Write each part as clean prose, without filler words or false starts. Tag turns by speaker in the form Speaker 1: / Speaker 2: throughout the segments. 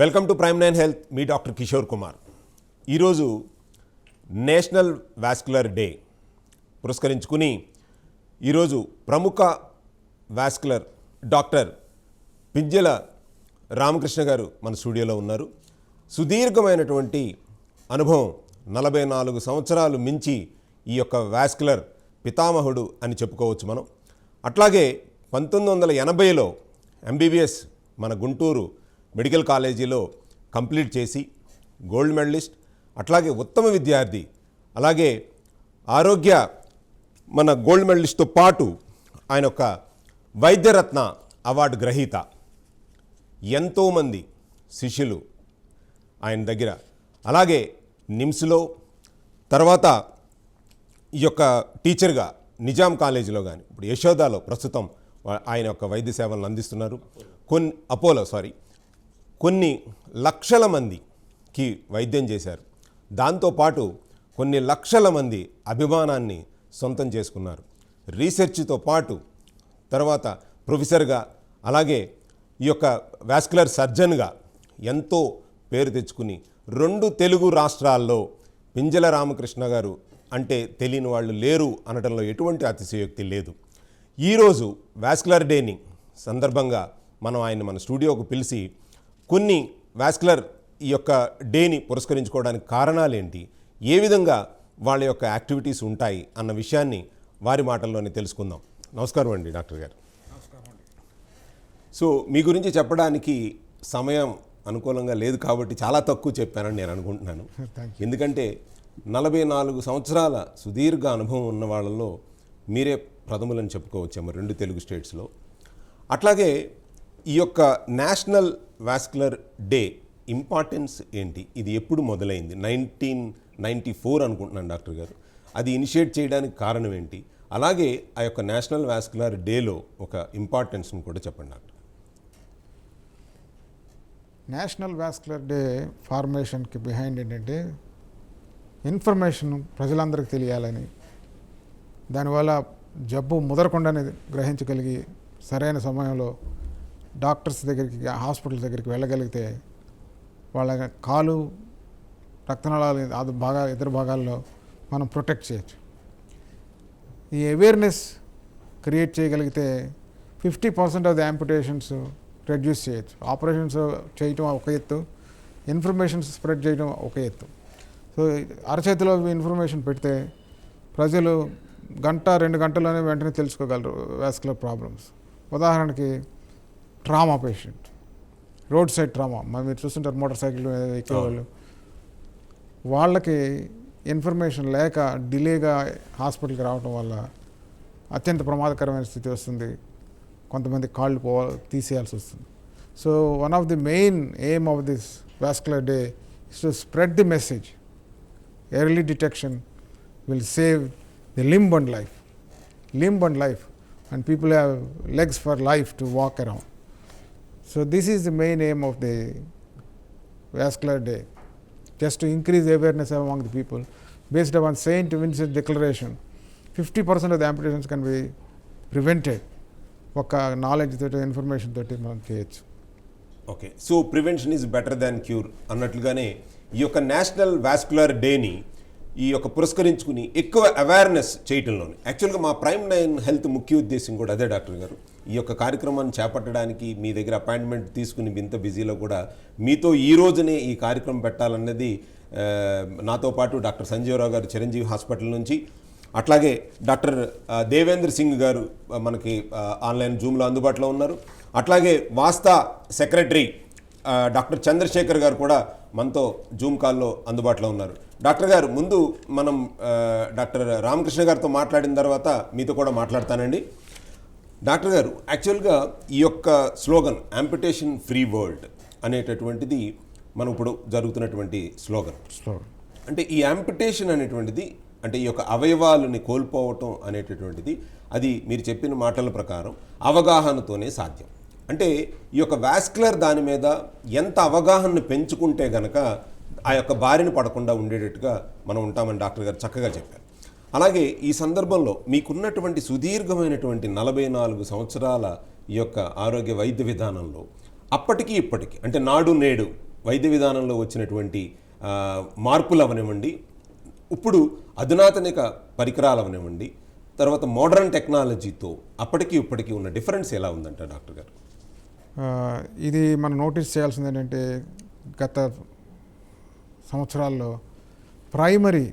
Speaker 1: Welcome to prime 9 health. Me doctor Kishore Kumar. ఈరోజు national vascular day పురస్కరించుకుని ఈరోజు ప్రముఖ వాస్కులర్ డాక్టర్ పిజ్జల రామకృష్ణ గారు మన స్టూడియోలో ఉన్నారు. సుదీర్ఘమైనటువంటి అనుభవం, 44 సంవత్సరాలు మించి ఈ యొక్క వాస్కులర్ పితామహుడు అని చెప్పుకోవచ్చు మనం. అట్లాగే 1980లో ఎంబీబీఎస్ మన గుంటూరు మెడికల్ కాలేజీలో కంప్లీట్ చేసి గోల్డ్ మెడలిస్ట్, అట్లాగే ఉత్తమ విద్యార్థి, అలాగే ఆరోగ్య మన గోల్డ్ మెడలిస్ట్తో పాటు ఆయన ఒక వైద్యరత్న అవార్డు గ్రహీత. ఎంతోమంది శిష్యులు ఆయన దగ్గర, అలాగే నిమ్స్లో, తర్వాత ఈ యొక్క టీచర్గా నిజాం కాలేజీలో కానీ, ఇప్పుడు యశోదాలో ప్రస్తుతం ఆయన యొక్క వైద్య సేవలను అందిస్తున్నారు. కొన్ని లక్షల మందికి వైద్యం చేశారు. దాంతోపాటు కొన్ని లక్షల మంది అభిమానాన్ని సొంతం చేసుకున్నారు. రీసెర్చ్తో పాటు తర్వాత ప్రొఫెసర్గా, అలాగే ఈ యొక్క వాస్కులర్ సర్జన్గా ఎంతో పేరు తెచ్చుకుని 2 తెలుగు రాష్ట్రాల్లో పిజ్జల రామకృష్ణ గారు అంటే తెలియని వాళ్ళు లేరు అనడంలో ఎటువంటి అతిశయోక్తి లేదు. ఈరోజు వాస్కులర్ డేని సందర్భంగా మనం ఆయన మన స్టూడియోకు పిలిచి కొన్ని వాస్కులర్ ఈ యొక్క డేని పురస్కరించుకోవడానికి కారణాలేంటి, ఏ విధంగా వాళ్ళ యొక్క యాక్టివిటీస్ ఉంటాయి అన్న విషయాన్ని వారి మాటల్లోనే తెలుసుకుందాం. నమస్కారం అండి డాక్టర్ గారు. సో మీ గురించి చెప్పడానికి సమయం అనుకూలంగా లేదు కాబట్టి చాలా తక్కువ చెప్పానని నేను అనుకుంటున్నాను. ఎందుకంటే 44 సంవత్సరాల సుదీర్ఘ అనుభవం ఉన్న వాళ్ళలో మీరే ప్రథములని చెప్పుకోవచ్చేమో 2 తెలుగు స్టేట్స్లో. అట్లాగే ఈ యొక్క నేషనల్ వాస్కులర్ డే ఇంపార్టెన్స్ ఏంటి, ఇది ఎప్పుడు మొదలైంది? 1994 అనుకుంటున్నాను డాక్టర్ గారు. అది ఇనిషియేట్ చేయడానికి కారణం ఏంటి? అలాగే ఆ యొక్క నేషనల్ వాస్కులర్ డేలో ఒక ఇంపార్టెన్స్ని కూడా చెప్పండి డాక్టర్.
Speaker 2: నేషనల్ వాస్కులర్ డే ఫార్మేషన్కి బిహైండ్ ఏంటంటే ఇన్ఫర్మేషన్ ప్రజలందరికీ తెలియాలని, దానివల్ల జబ్బు ముదరకుండానే గ్రహించగలిగి సరైన సమయంలో డాక్టర్స్ దగ్గరికి, హాస్పిటల్ దగ్గరికి వెళ్ళగలిగితే వాళ్ళ కాలు, రక్తనాళాలు ఇతర భాగాల్లో మనం ప్రొటెక్ట్ చేయొచ్చు. ఈ అవేర్నెస్ క్రియేట్ చేయగలిగితే 50% ఆఫ్ ది యాంపుటేషన్స్ రెడ్యూస్ చేయొచ్చు. ఆపరేషన్స్ చేయటం ఒక ఎత్తు, ఇన్ఫర్మేషన్ స్ప్రెడ్ చేయడం ఒక ఎత్తు. సో అరచేతిలో ఇన్ఫర్మేషన్ పెడితే ప్రజలు 1-2 గంటల్లోనే వెంటనే తెలుసుకోగలరు వాస్కులర్ ప్రాబ్లమ్స్. ఉదాహరణకి trauma patient, road side trauma, మీరు చూస్తుంటారు మోటార్ సైకిల్ ఎక్కేవాళ్ళు, వాళ్ళకి ఇన్ఫర్మేషన్ లేక డిలేగా హాస్పిటల్కి రావడం వల్ల అత్యంత ప్రమాదకరమైన స్థితి వస్తుంది. కొంతమంది కాళ్ళు తీసేయాల్సి వస్తుంది. So one of the main aim of this vascular day is to spread the message. Early detection will save the limb and life, and people have legs for life to walk around. So this is the main aim of the vascular day, just to increase awareness among the people. Based upon Saint Vincent declaration, 50% of the amputations can be prevented. ఒక knowledge తోటి, information తోటి మనం చేయొచ్చు.
Speaker 1: Okay, so prevention is better than cure అన్నట్లుగానే ఈ యొక్క national vascular డేని ఈ యొక్క పురస్కరించుకుని ఎక్కువ అవేర్నెస్ చేయటంలోనే యాక్చువల్గా మా ప్రైమ్ 9 హెల్త్ ముఖ్య ఉద్దేశం కూడా అదే డాక్టర్ గారు. ఈ యొక్క కార్యక్రమాన్ని చేపట్టడానికి మీ దగ్గర అపాయింట్మెంట్ తీసుకుని ఇంత బిజీలో కూడా మీతో ఈ రోజునే ఈ కార్యక్రమం పెట్టాలన్నది, నాతో పాటు డాక్టర్ సంజీవరావు గారు చిరంజీవి హాస్పిటల్ నుంచి, అట్లాగే డాక్టర్ దేవేంద్ర సింగ్ గారు మనకి ఆన్లైన్ జూమ్లో అందుబాటులో ఉన్నారు, అట్లాగే వాస్తా సెక్రటరీ డాక్టర్ చంద్రశేఖర్ గారు కూడా మనతో జూమ్ కాల్లో అందుబాటులో ఉన్నారు. డాక్టర్ గారు, ముందు మనం డాక్టర్ రామకృష్ణ గారితో మాట్లాడిన తర్వాత మీతో కూడా మాట్లాడతానండి. డాక్టర్ గారు, యాక్చువల్గా ఈ యొక్క స్లోగన్ యాంపిటేషన్ ఫ్రీ వరల్డ్ అనేటటువంటిది మనం ఇప్పుడు జరుగుతున్నటువంటి స్లోగన్. అంటే ఈ యాంపిటేషన్ అనేటువంటిది, అంటే ఈ యొక్క అవయవాలని కోల్పోవటం అనేటటువంటిది, అది మీరు చెప్పిన మాటల ప్రకారం అవగాహనతోనే సాధ్యం. అంటే ఈ యొక్క వాస్కులర్ దాని మీద ఎంత అవగాహనను పెంచుకుంటే గనక ఆ యొక్క బారిన పడకుండా ఉండేటట్టుగా మనం ఉంటామని డాక్టర్ గారు చక్కగా చెప్పారు. అలాగే ఈ సందర్భంలో మీకున్నటువంటి సుదీర్ఘమైనటువంటి 44 సంవత్సరాల ఈ యొక్క ఆరోగ్య వైద్య విధానంలో అప్పటికి ఇప్పటికి అంటే నాడు నేడు వైద్య విధానంలో వచ్చినటువంటి మార్పులు అవనివ్వండి, ఇప్పుడు అధునాతనిక పరికరాలు అవనివ్వండి, తర్వాత మోడర్న్ టెక్నాలజీతో అప్పటికి ఇప్పటికి ఉన్న డిఫరెన్స్ ఎలా ఉందంట డాక్టర్ గారు?
Speaker 2: ఇది మనం నోటీస్ చేయాల్సింది ఏంటంటే గత సంవత్సరాల్లో primary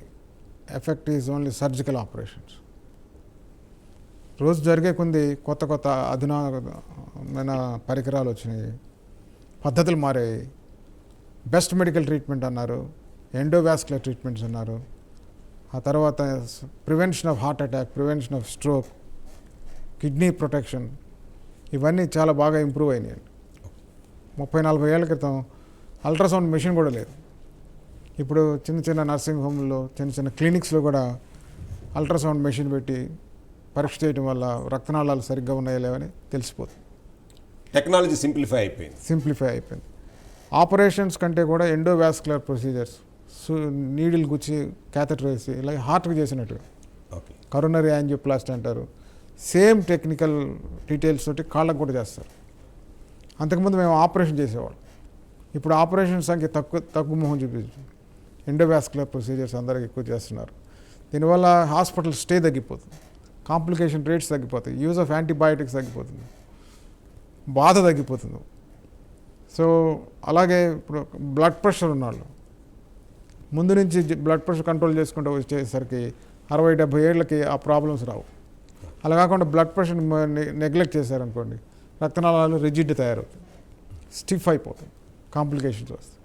Speaker 2: effect is only surgical operations. రోజు జరిగే కొంది కొత్త కొత్త అధునాతనమైన పరికరాలు వచ్చినాయి, పద్ధతులు మారాయి. బెస్ట్ మెడికల్ ట్రీట్మెంట్ అన్నారు, ఎండోవాస్కులర్ ట్రీట్మెంట్స్ అన్నారు, ఆ తర్వాత prevention of heart attack, prevention of stroke, kidney protection, ఇవన్నీ చాలా బాగా ఇంప్రూవ్ అయినాయి. 30-40 ఏళ్ల క్రితం అల్ట్రాసౌండ్ మెషిన్ కూడా లేదు. ఇప్పుడు చిన్న చిన్న నర్సింగ్ హోమ్లో, చిన్న చిన్న క్లినిక్స్లో కూడా అల్ట్రాసౌండ్ మెషిన్ పెట్టి పరీక్ష చేయడం వల్ల రక్తనాళాలు సరిగ్గా ఉన్నాయో లేవని తెలిసిపోతుంది.
Speaker 1: టెక్నాలజీ సింప్లిఫై అయిపోయింది.
Speaker 2: ఆపరేషన్స్ కంటే కూడా ఎండోవాస్కులర్ ప్రొసీజర్స్, నీడిల్ గుచ్చి క్యాథెటర్ వేసి ఇలా హార్ట్కి చేసినట్టుగా, కరోనరీ యాంజియోప్లాస్టీ అంటారు, సేమ్ టెక్నికల్ డీటెయిల్స్ తోటి కాళ్ళకు కూడా చేస్తారు. అంతకుముందు మేము ఆపరేషన్ చేసేవాళ్ళం, ఇప్పుడు ఆపరేషన్ సంఖ్య తక్కువ మొహం చూపించు. ఎండోవాస్కులర్ ప్రొసీజర్స్ అందరికి ఎక్కువ చేస్తున్నారు. దీనివల్ల హాస్పిటల్ స్టే తగ్గిపోతుంది, కాంప్లికేషన్ రేట్స్ తగ్గిపోతాయి, యూజ్ ఆఫ్ యాంటీబయాటిక్స్ తగ్గిపోతుంది, బాధ తగ్గిపోతుంది. సో అలాగే ఇప్పుడు బ్లడ్ ప్రెషర్ ఉన్నవాళ్ళు ముందు నుంచి బ్లడ్ ప్రెషర్ కంట్రోల్ చేసుకుంటూ వచ్చేసరికి 60-70 ఏళ్ళకి ఆ ప్రాబ్లమ్స్ రావు. అలా కాకుండా బ్లడ్ ప్రెషర్ నెగ్లెక్ట్ చేశారనుకోండి, రక్తనాళాలు రిజిడ్ తయారవుతాయి, స్టిఫ్ అయిపోతాయి, కాంప్లికేషన్స్ వస్తాయి.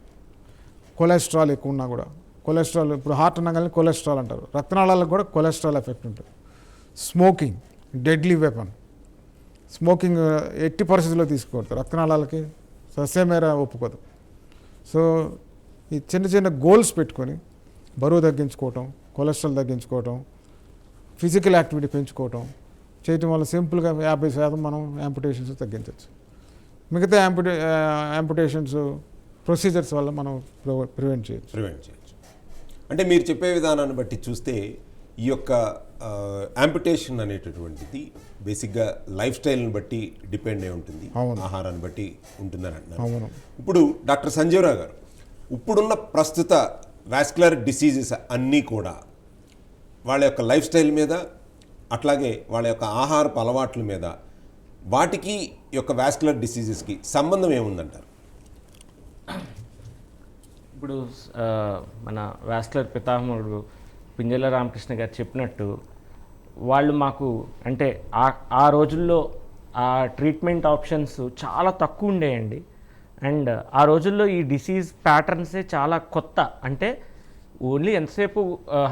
Speaker 2: కొలెస్ట్రాల్ ఎక్కువ ఉన్నా కూడా, కొలెస్ట్రాల్ ఇప్పుడు హార్ట్ అనగానే కొలెస్ట్రాల్ అంటారు, రక్తనాళాలకు కూడా కొలెస్ట్రాల్ ఎఫెక్ట్ ఉంటుంది. Smoking deadly weapon. స్మోకింగ్ ఎట్టి పరిస్థితుల్లో తీసుకోవద్దు, రక్తనాళాలకి సస్యమేర ఒప్పుకోదు. సో ఈ చిన్న చిన్న గోల్స్ పెట్టుకొని బరువు తగ్గించుకోవటం, కొలెస్ట్రాల్ తగ్గించుకోవటం, ఫిజికల్ యాక్టివిటీ పెంచుకోవటం చేయటం వల్ల సింపుల్గా 50% మనం యాంపుటేషన్స్ తగ్గించవచ్చు. మిగతా యాంపుటేషన్స్ ప్రొసీజర్స్ వల్ల మనం ప్రివెంట్ చేయొచ్చు.
Speaker 1: అంటే మీరు చెప్పే విధానాన్ని బట్టి చూస్తే ఈ యొక్క యాంపుటేషన్ అనేటటువంటిది బేసిక్గా లైఫ్ స్టైల్ని బట్టి డిపెండ్ అయి ఉంటుంది, ఆహారాన్ని బట్టి ఉంటుందని అంటున్నారు. ఇప్పుడు డాక్టర్ సంజీవరావు గారు, ఇప్పుడున్న ప్రస్తుత వాస్కులర్ డిసీజెస్ అన్నీ కూడా వాళ్ళ యొక్క లైఫ్ స్టైల్ మీద, అట్లాగే వాళ్ళ యొక్క ఆహారపు అలవాట్ల మీద, వాటికి యొక్క వాస్కులర్ డిసీజెస్కి సంబంధం ఏముందంటారు?
Speaker 3: ఇప్పుడు మన వాస్కులర్ పితామహుడు పింజల రామకృష్ణ గారు చెప్పినట్టు, వాళ్ళు మాకు అంటే ఆ రోజుల్లో ఆ ట్రీట్మెంట్ ఆప్షన్స్ చాలా తక్కువ ఉండేయండి. అండ్ ఆ రోజుల్లో ఈ డిసీజ్ ప్యాటర్న్సే చాలా కొత్త. అంటే ఓన్లీ ఎంతసేపు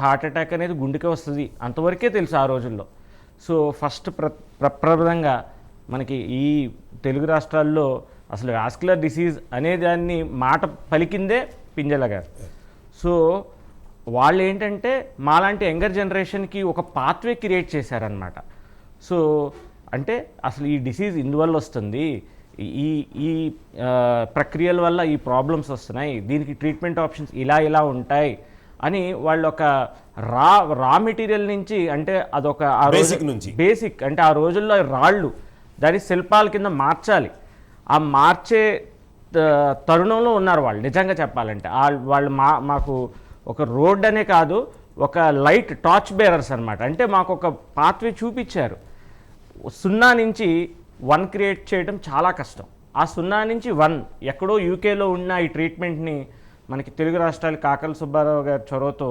Speaker 3: హార్ట్ అటాక్ అనేది గుండెకే వస్తుంది అంతవరకే తెలుసు ఆ రోజుల్లో. సో ఫస్ట్ ప్రప్రదంగా మనకి ఈ తెలుగు రాష్ట్రాల్లో అసలు వాస్కులర్ డిసీజ్ అనే దాన్ని మాట పలికిందే పింజల గారు. సో వాళ్ళు ఏంటంటే మాలాంటి యంగర్ జనరేషన్కి ఒక పాత్వే క్రియేట్ చేశారనమాట. సో అంటే అసలు ఈ డిసీజ్ ఇందువల్ల వస్తుంది, ఈ ప్రక్రియల వల్ల ఈ ప్రాబ్లమ్స్ వస్తున్నాయి, దీనికి ట్రీట్మెంట్ ఆప్షన్స్ ఇలా ఉంటాయి అని వాళ్ళు ఒక రా మెటీరియల్ నుంచి, అంటే అదొక బేసిక్ అంటే ఆ రోజుల్లో రాళ్ళు దాని శిల్పాల కింద మార్చాలి. ఆ మార్చే తరుణంలో ఉన్నారు వాళ్ళు. నిజంగా చెప్పాలంటే వాళ్ళు మాకు ఒక రోడ్ అనే కాదు, ఒక లైట్ టార్చ్ బేరర్స్ అనమాట. అంటే మాకు ఒక పాత్వే చూపించారు. 0 నుంచి 1 క్రియేట్ చేయడం చాలా కష్టం. ఆ 0 నుంచి 1 ఎక్కడో యూకేలో ఉన్న ఈ ట్రీట్మెంట్ని మనకి తెలుగు రాష్ట్రాలు కాకల సుబ్బారావు గారి చొరవతో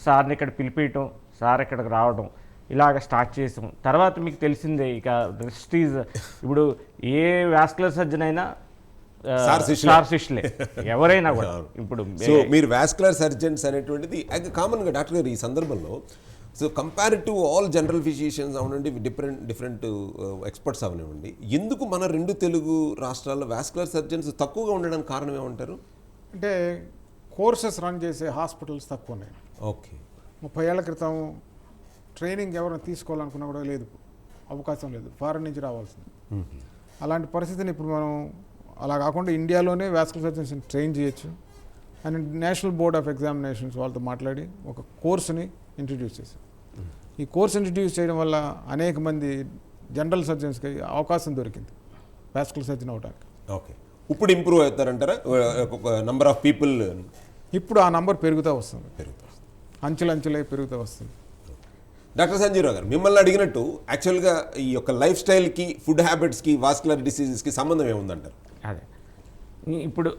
Speaker 3: సార్ని ఇక్కడ పిలిపించడం, సార్ ఇక్కడికి రావడం, ఇలాగ స్టార్ట్ చేసాం. తర్వాత మీకు తెలిసిందే ఇక రెస్టీజ్. ఇప్పుడు ఏ వాస్కులర్ సర్జన్ అయినా సార్ శిష్యులే ఎవరైనా కూడా. ఇప్పుడు
Speaker 1: సో మీరు వాస్కులర్ సర్జన్స్ అనేటువంటిది కామన్గా డాక్టర్ గారు ఈ సందర్భంలో, so compared to all general physicians అవనండి, డిఫరెంట్ ఎక్స్పర్ట్స్ అవనివ్వండి, ఎందుకు మన 2 తెలుగు రాష్ట్రాల్లో వాస్కులర్ సర్జన్స్ తక్కువగా ఉండడానికి కారణం ఏమంటారు?
Speaker 2: అంటే కోర్సెస్ రన్ చేసే హాస్పిటల్స్ తక్కువ ఉన్నాయి.
Speaker 1: ఓకే.
Speaker 2: 30 ఏళ్ల క్రితం ట్రైనింగ్ ఎవరైనా తీసుకోవాలనుకున్నా కూడా లేదు, అవకాశం లేదు, ఫారెన్ నుంచి రావాల్సింది. అలాంటి పరిస్థితిని ఇప్పుడు మనం అలా కాకుండా ఇండియాలోనే వాస్కులర్ సర్జన్స్ని ట్రైన్ చేయొచ్చు. And national board of examinations వాళ్ళతో మాట్లాడి ఒక కోర్సుని ఇంట్రడ్యూస్ చేశారు. ఈ కోర్స్ ఇంట్రడ్యూస్ చేయడం వల్ల అనేక మంది జనరల్ సర్జన్స్కి అవకాశం దొరికింది వాస్కులర్ సర్జన్ అవడానికి.
Speaker 1: ఓకే. ఇప్పుడు ఇంప్రూవ్ అవుతారంటారా నంబర్ ఆఫ్ పీపుల్
Speaker 2: ఇప్పుడు ఆ నంబర్ పెరుగుతూ వస్తుంది,
Speaker 1: పెరుగుతారు?
Speaker 2: అంచెలంచెలై పెరుగుతూ వస్తుంది.
Speaker 1: డాక్టర్ సంజీవరావు గారు, మిమ్మల్ని అడిగినట్టు యాక్చువల్గా ఈ యొక్క లైఫ్ స్టైల్కి, ఫుడ్ హ్యాబిట్స్కి, వాస్కులర్ డిసీజెస్కి సంబంధం ఏముందంటారు?
Speaker 3: అదే ఇప్పుడు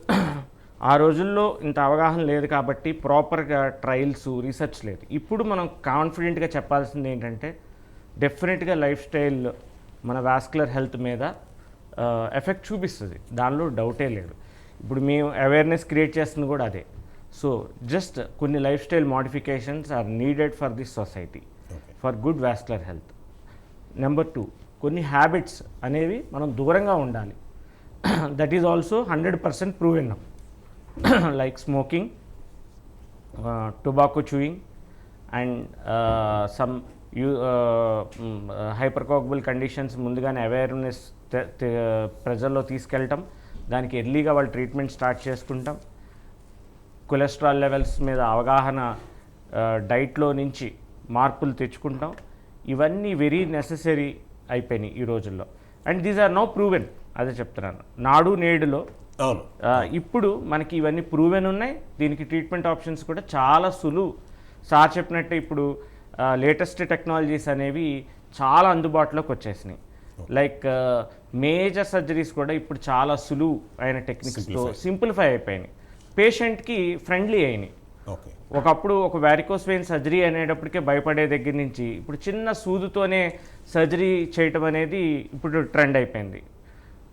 Speaker 3: ఆ రోజుల్లో ఇంత అవగాహన లేదు కాబట్టి ప్రాపర్గా ట్రయల్స్, రీసెర్చ్ లేదు. ఇప్పుడు మనం కాన్ఫిడెంట్గా చెప్పాల్సింది ఏంటంటే డెఫినెట్గా లైఫ్ స్టైల్ మన వాస్కులర్ హెల్త్ మీద ఎఫెక్ట్ చూపిస్తుంది, దానిలో డౌటే లేదు. ఇప్పుడు మేము అవేర్నెస్ క్రియేట్ చేస్తుంది కూడా అదే. సో జస్ట్ కొన్ని lifestyle modifications are needed for this society for good vascular health. Number 2, కొన్ని హ్యాబిట్స్ అనేవి మనం దూరంగా ఉండాలి. That is also 100% proven. Like smoking, tobacco chewing and some hypercoagulable conditions ముందుగానే అవేర్నెస్ ప్రజల్లో తీసుకెళ్ళటం, దానికి ఎర్లీగా వాళ్ళు ట్రీట్మెంట్ స్టార్ట్ చేసుకుంటాం. కొలెస్ట్రాల్ లెవెల్స్ మీద అవగాహన, డైట్లో నుంచి మార్పులు తెచ్చుకుంటాం. ఇవన్నీ వెరీ నెససరీ అయిపోయినాయి ఈ రోజుల్లో. And these are now proven. అదే చెప్తున్నాను, నాడు నేడులో
Speaker 1: అవును,
Speaker 3: ఇప్పుడు మనకి ఇవన్నీ ప్రూవెన్ ఉన్నాయి. దీనికి ట్రీట్మెంట్ ఆప్షన్స్ కూడా చాలా సులువు. సార్ చెప్పినట్టు ఇప్పుడు లేటెస్ట్ టెక్నాలజీస్ అనేవి చాలా అందుబాటులోకి వచ్చేసినాయి. లైక్ మేజర్ సర్జరీస్ కూడా ఇప్పుడు చాలా సులువు అయిన టెక్నిక్స్తో సింప్లిఫై అయిపోయినాయి, పేషెంట్కి ఫ్రెండ్లీ అయినాయి.
Speaker 1: ఓకే.
Speaker 3: ఒకప్పుడు ఒక వారికోస్ వెయిన్ సర్జరీ అనేటప్పటికే భయపడే దగ్గర నుంచి ఇప్పుడు చిన్న సూదుతోనే సర్జరీ చేయటం అనేది ఇప్పుడు ట్రెండ్ అయిపోయింది.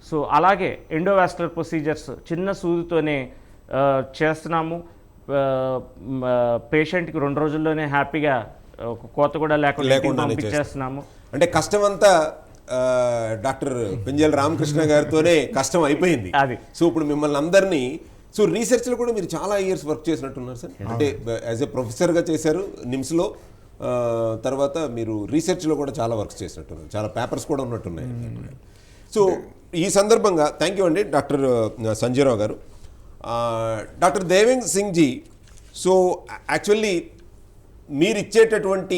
Speaker 3: సో అలాగే ఎండోవాస్కులర్ ప్రొసీజర్స్ చిన్న సూదుతోనే చేస్తున్నాము. పేషెంట్కి 2 రోజుల్లోనే హ్యాపీగా ఒక కోత కూడా లేకుండా పంపించేస్తున్నాము.
Speaker 1: అంటే కష్టమంతా డాక్టర్ పెంజల్ రామకృష్ణ గారితోనే కష్టం అయిపోయింది.
Speaker 3: అది
Speaker 1: సో ఇప్పుడు మిమ్మల్ని అందరినీ, సో రీసెర్చ్లో కూడా మీరు చాలా ఇయర్స్ వర్క్ చేసినట్టున్నారు సార్. అంటే యాజ్ ఏ ప్రొఫెసర్గా చేశారు నిమ్స్లో, తర్వాత మీరు రీసెర్చ్లో కూడా చాలా వర్క్స్ చేసినట్టున్నారు, చాలా పేపర్స్ కూడా ఉన్నట్టున్నాయి. సో ఈ సందర్భంగా థ్యాంక్ యూ అండి డాక్టర్ సంజయరావు గారు. Doctor Devendra Singh ji, so actually మీరు ఇచ్చేటటువంటి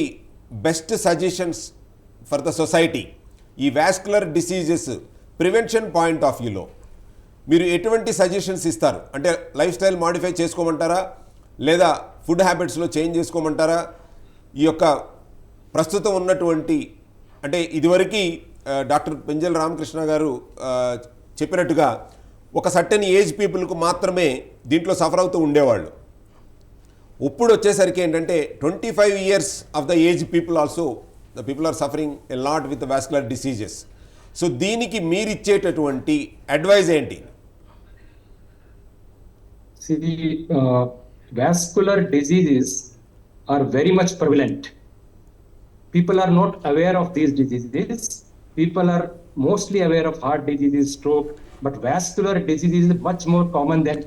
Speaker 1: best suggestions for the society ఈ vascular diseases prevention point of వ్యూలో మీరు ఎటువంటి సజెషన్స్ ఇస్తారు? అంటే లైఫ్ స్టైల్ మాడిఫై చేసుకోమంటారా, లేదా ఫుడ్ హ్యాబిట్స్లో చేంజ్ చేసుకోమంటారా? ఈ యొక్క ప్రస్తుతం ఉన్నటువంటి, అంటే ఇదివరకు డాక్టర్ పెంజల్ రామకృష్ణ గారు చెప్పినట్టుగా ఒక సర్టెన్ ఏజ్ పీపుల్కు మాత్రమే దీంట్లో సఫర్ అవుతూ ఉండేవాళ్ళు. ఇప్పుడు వచ్చేసరికి ఏంటంటే 25 years of the age people also the people are suffering a lot with vascular diseases. So దీనికి మీరు ఇచ్చేటటువంటి అడ్వైజ్ ఏంటి?
Speaker 4: Vascular diseases are very much prevalent. People are not aware of these diseases. People are mostly aware of heart diseases, stroke, but vascular disease is much more common than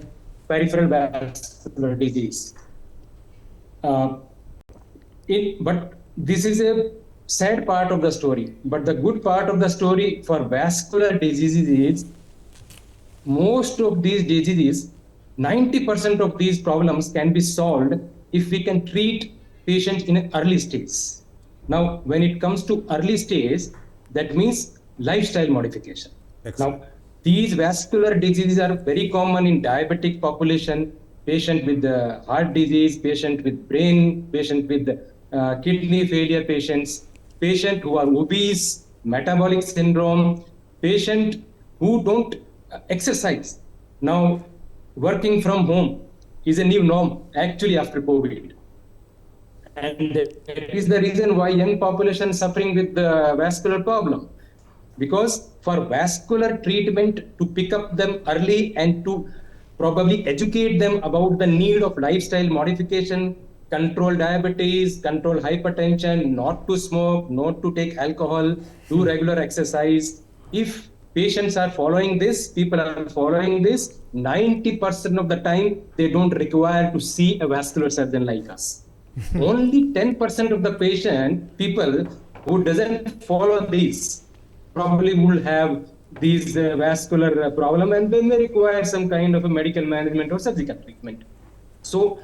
Speaker 4: peripheral vascular disease. But this is a sad part of the story. But the good part of the story for vascular diseases is most of these diseases, 90% of these problems can be solved if we can treat patients in an early stage. Now, when it comes to early stage, that means lifestyle modification.
Speaker 1: Excellent.
Speaker 4: Now, these vascular diseases are very common in diabetic population, patient with heart disease, patient with brain, patient with kidney failure patients, patient who are obese, metabolic syndrome, patient who don't exercise. Now, working from home is a new norm actually after COVID. And that is the reason why young population suffering with the vascular problem. Because for vascular treatment to pick up them early and to probably educate them about the need of lifestyle modification, control diabetes, control hypertension, not to smoke, not to take alcohol, do regular exercise. If patients are following this, people are following this, 90% of the time they don't require to see a vascular surgeon like us. Only 10% of the people who doesn't follow this probably will have these vascular problem, and then they require some kind of a medical management or surgical treatment. So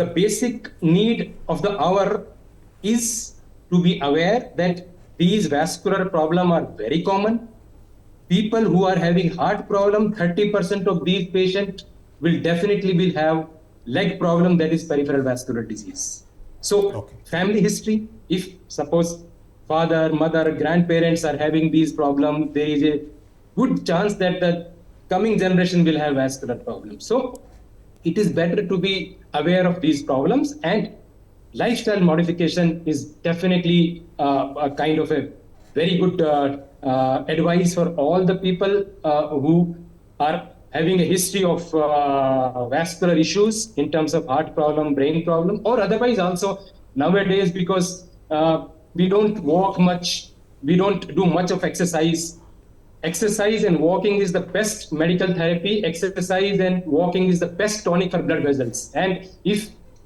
Speaker 4: the basic need of the hour is to be aware that these vascular problems are very common. people who are having heart problem, 30% of these patients will definitely will have leg problem, that is peripheral vascular disease. So
Speaker 1: Okay.
Speaker 4: family history, if suppose father, mother, grandparents are having these problems, there is a good chance that the coming generation will have vascular problems. So it is better to be aware of these problems, and lifestyle modification is definitely a kind of a very good advice for all the people who are having a history of vascular issues in terms of heart problem, brain problem, or otherwise also nowadays, because we don't walk much, we don't do much of exercise. Exercise and walking is the best medical therapy. Exercise and walking is the best tonic for blood vessels. And if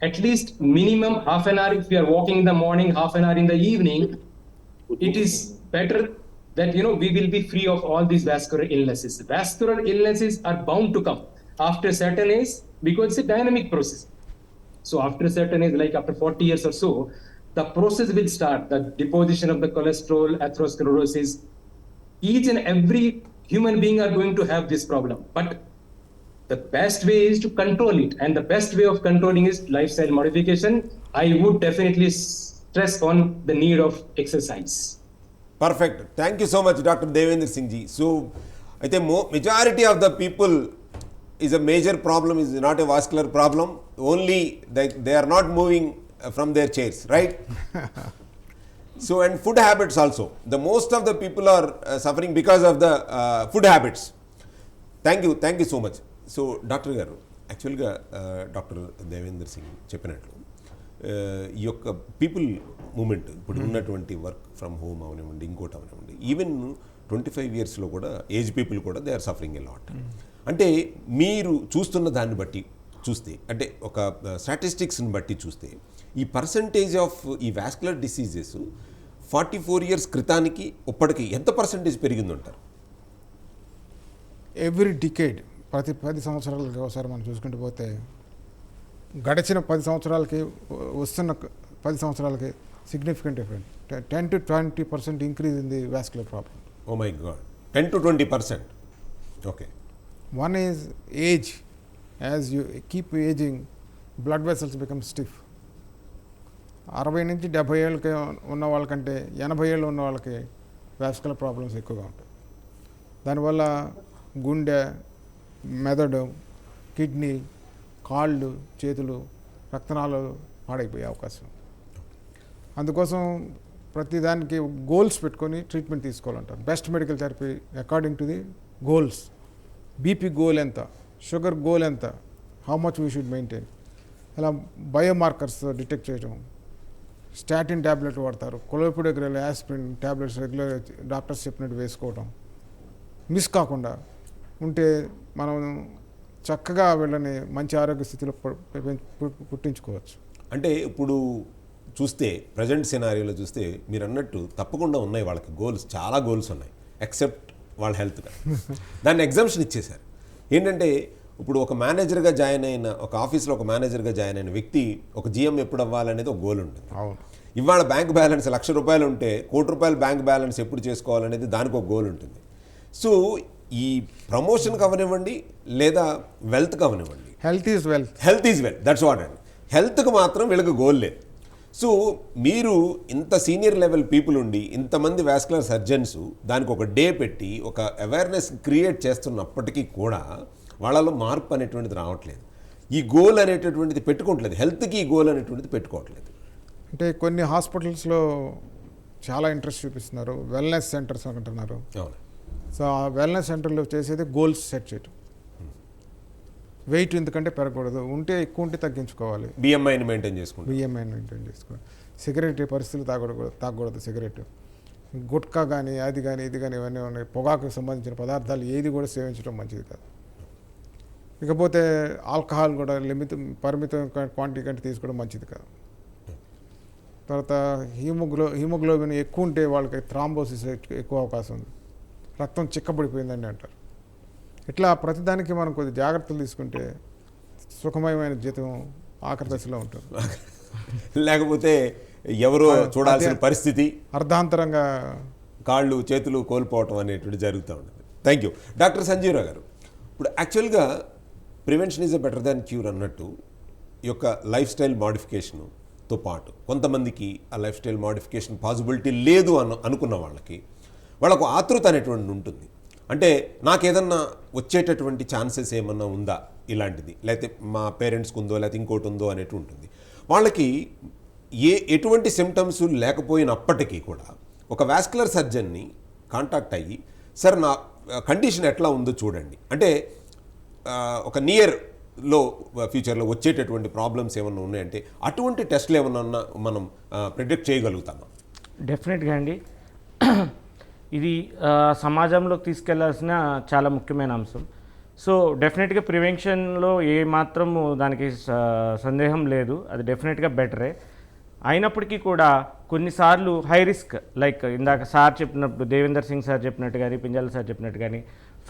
Speaker 4: at least minimum half an hour, if we are walking in the morning, half an hour in the evening, it is better that we will be free of all these vascular illnesses. Vascular illnesses are bound to come after certain age, because it's a dynamic process. So after a certain age, like after 40 years or so, the process will start, the deposition of the cholesterol, atherosclerosis. Each and every human being are going to have this problem, but the best way is to control it, and the best way of controlling is lifestyle modification. I would definitely stress on the need of exercise.
Speaker 1: Perfect, thank you so much doctor Devendra Singh ji. So అయితే majority of the people is a major problem, is not a vascular problem, only they are not moving from their chairs, right? So and food habits also, the most of the people are suffering because of the food habits. Thank you so much. So doctor గారు, యాక్చువల్గా doctor Devendra Singh చెప్పినట్లు ఈ యొక్క people moment ఇప్పుడు ఉన్నటువంటి work from home అవనివ్వండి, ఇంకోటి అవనివ్వండి, ఈవెన్ 25 yearsలో కూడా ఏజ్ పీపుల్ కూడా they are suffering a lot. అంటే మీరు చూస్తున్న దాన్ని బట్టి చూస్తే, అంటే ఒక స్టాటిస్టిక్స్ని బట్టి చూస్తే, ఈ పర్సంటేజ్ ఆఫ్ ఈ వాస్కులర్ డిసీజెస్ 44 years క్రితానికి ఇప్పటికి ఎంత పర్సంటేజ్ పెరిగిందంటారు?
Speaker 2: ఎవ్రీ డికేడ్, ప్రతి 10 సంవత్సరాలకి ఒకసారి మనం చూసుకుంటూ పోతే, గడిచిన 10 సంవత్సరాలకి వస్తున్న 10 సంవత్సరాలకి significant different, 10 to 20% increase in the vascular problem.
Speaker 1: Oh my god, 10 to 20%. Okay.
Speaker 2: One is age. As you keep aging, blood vessels become stiff. 60 నుంచి 70 ఏళ్ళకి ఉన్న వాళ్ళకంటే 80 ఏళ్ళు ఉన్న వాళ్ళకి వాస్కులర్ ప్రాబ్లమ్స్ ఎక్కువగా ఉంటాయి. దానివల్ల గుండె, మెదడు, కిడ్నీ, కాళ్ళు, చేతులు, రక్తనాళాలు పాడైపోయే అవకాశం. అందుకోసం ప్రతిదానికి గోల్స్ పెట్టుకొని ట్రీట్మెంట్ తీసుకోవాలంటారు. Best medical therapy according to the goals. BP goal ఎంత, షుగర్ గోల్ ఎంత, how much we should maintain, అలా బయోమార్కర్స్ డిటెక్ట్ చేయడం. స్టాటిన్ ట్యాబ్లెట్ వాడతారు, clopidogrel, aspirin tablets regular doctors చెప్పినట్టు వేసుకోవడం. మిస్ కాకుండా ఉంటే మనం చక్కగా వీళ్ళని మంచి ఆరోగ్య స్థితిలో పుట్టించుకోవచ్చు.
Speaker 1: అంటే ఇప్పుడు చూస్తే ప్రజెంట్ సినారియోలో చూస్తే మీరు అన్నట్టు తప్పకుండా ఉన్నాయి వాళ్ళకి గోల్స్, చాలా గోల్స్ ఉన్నాయి, ఎక్సెప్ట్ వాళ్ళ హెల్త్గా. దాన్ని ఎగ్జామ్షన్ ఇచ్చేశారు. ఏంటంటే ఇప్పుడు ఒక మేనేజర్గా జాయిన్ అయిన, ఒక ఆఫీస్లో ఒక మేనేజర్గా జాయిన్ అయిన వ్యక్తి ఒక జీఎం ఎప్పుడు అవ్వాలనేది ఒక గోల్ ఉంటుంది.
Speaker 2: అవును.
Speaker 1: ఇవాళ బ్యాంక్ బ్యాలెన్స్ ₹1,00,000 ఉంటే ₹1,00,00,000 బ్యాంక్ బ్యాలెన్స్ ఎప్పుడు చేసుకోవాలనేది దానికి ఒక గోల్ ఉంటుంది. సో ఈ ప్రమోషన్కి అవనివ్వండి లేదా వెల్త్కి అవనివ్వండి,
Speaker 2: health is wealth.
Speaker 1: Health is wealth, that's what అండి. హెల్త్కి మాత్రం వీళ్ళకి గోల్ లేదు. సో మీరు ఇంత సీనియర్ లెవెల్ పీపుల్ ఉండి, ఇంతమంది వాస్కులర్ సర్జన్స్ దానికి ఒక డే పెట్టి ఒక అవేర్నెస్ క్రియేట్ చేస్తున్నప్పటికీ కూడా వాళ్ళలో మార్పు అనేటువంటిది రావట్లేదు. ఈ గోల్ అనేటటువంటిది పెట్టుకోవట్లేదు, హెల్త్కి ఈ గోల్ అనేటువంటిది పెట్టుకోవట్లేదు.
Speaker 2: అంటే కొన్ని హాస్పిటల్స్లో చాలా ఇంట్రెస్ట్ చూపిస్తున్నారు, వెల్నెస్ సెంటర్స్ అంటున్నారు.
Speaker 1: అవును.
Speaker 2: సో ఆ వెల్నెస్ సెంటర్లో చేసేది గోల్స్ సెట్ చేయటం. వెయిట్ ఎందుకంటే పెరగకూడదు, ఉంటే ఎక్కువ ఉంటే తగ్గించుకోవాలి,
Speaker 1: బిఎంఐని మెయింటైన్ చేసుకుంటాం,
Speaker 2: బిఎంఐ మెయింటైన్ చేసుకోవాలి. సిగరెట్ పరిస్థితులు తాగకూడదు సిగరెట్, గుట్కా కానీ అది కానీ ఇది కానీ ఇవన్నీ ఉన్నాయి. పొగాకు సంబంధించిన పదార్థాలు ఏది కూడా సేవించడం మంచిది కాదు. ఇకపోతే ఆల్కహాల్ కూడా పరిమితం క్వాంటిటీ కంటే తీసుకోవడం మంచిది కాదు. తర్వాత హీమోగ్లోబిన్ ఎక్కువ ఉంటే వాళ్ళకి థ్రాంబోసిస్ ఎక్కువ అవకాశం ఉంది, రక్తం చిక్కబడిపోయిందని అంటారు. ఇట్లా ప్రతిదానికి మనం కొద్ది జాగ్రత్తలు తీసుకుంటే సుఖమయమైన జీవితం ఆఖరి దశలో ఉంటుంది.
Speaker 1: లేకపోతే ఎవరో చూడాల్సిన పరిస్థితి,
Speaker 2: అర్ధాంతరంగా
Speaker 1: కాళ్ళు చేతులు కోల్పోవటం అనేటువంటి జరుగుతూ ఉంటుంది. Thank you. డాక్టర్ సంజీవరావు గారు, ఇప్పుడు యాక్చువల్గా prevention is a better than cure అన్నట్టు ఈ యొక్క లైఫ్ స్టైల్ మోడిఫికేషన్తో పాటు కొంతమందికి ఆ లైఫ్ స్టైల్ మోడిఫికేషన్ పాసిబిలిటీ లేదు అనుకున్న వాళ్ళకు ఆతృత అనేటువంటి ఉంటుంది. అంటే నాకేదన్నా వచ్చేటటువంటి ఛాన్సెస్ ఏమన్నా ఉందా ఇలాంటిది, లేకపోతే మా పేరెంట్స్కి ఉందో లేకపోతే ఇంకోటి ఉందో అనేటు ఉంటుంది. వాళ్ళకి ఎటువంటి సిమ్టమ్స్ లేకపోయినప్పటికీ కూడా ఒక వాస్కులర్ సర్జన్ని కాంటాక్ట్ అయ్యి, సార్ నా కండిషన్ ఎట్లా ఉందో చూడండి అంటే ఒక నియర్లో ఫ్యూచర్లో వచ్చేటటువంటి ప్రాబ్లమ్స్ ఏమన్నా ఉన్నాయంటే అటువంటి టెస్ట్లు ఏమన్నా మనం ప్రిడిక్ట్ చేయగలుగుతామా?
Speaker 3: డెఫినెట్గా అండి. ఇది సమాజంలోకి తీసుకెళ్లాల్సిన చాలా ముఖ్యమైన అంశం. సో డెఫినెట్గా ప్రివెన్షన్లో ఏ మాత్రము దానికి సందేహం లేదు, అది డెఫినెట్గా బెటరే. అయినప్పటికీ కూడా కొన్నిసార్లు హై రిస్క్, లైక్ ఇందాక సార్ చెప్పినప్పుడు, దేవేందర్ సింగ్ సార్ చెప్పినట్టు కానీ, పింజాల సార్ చెప్పినట్టు కానీ,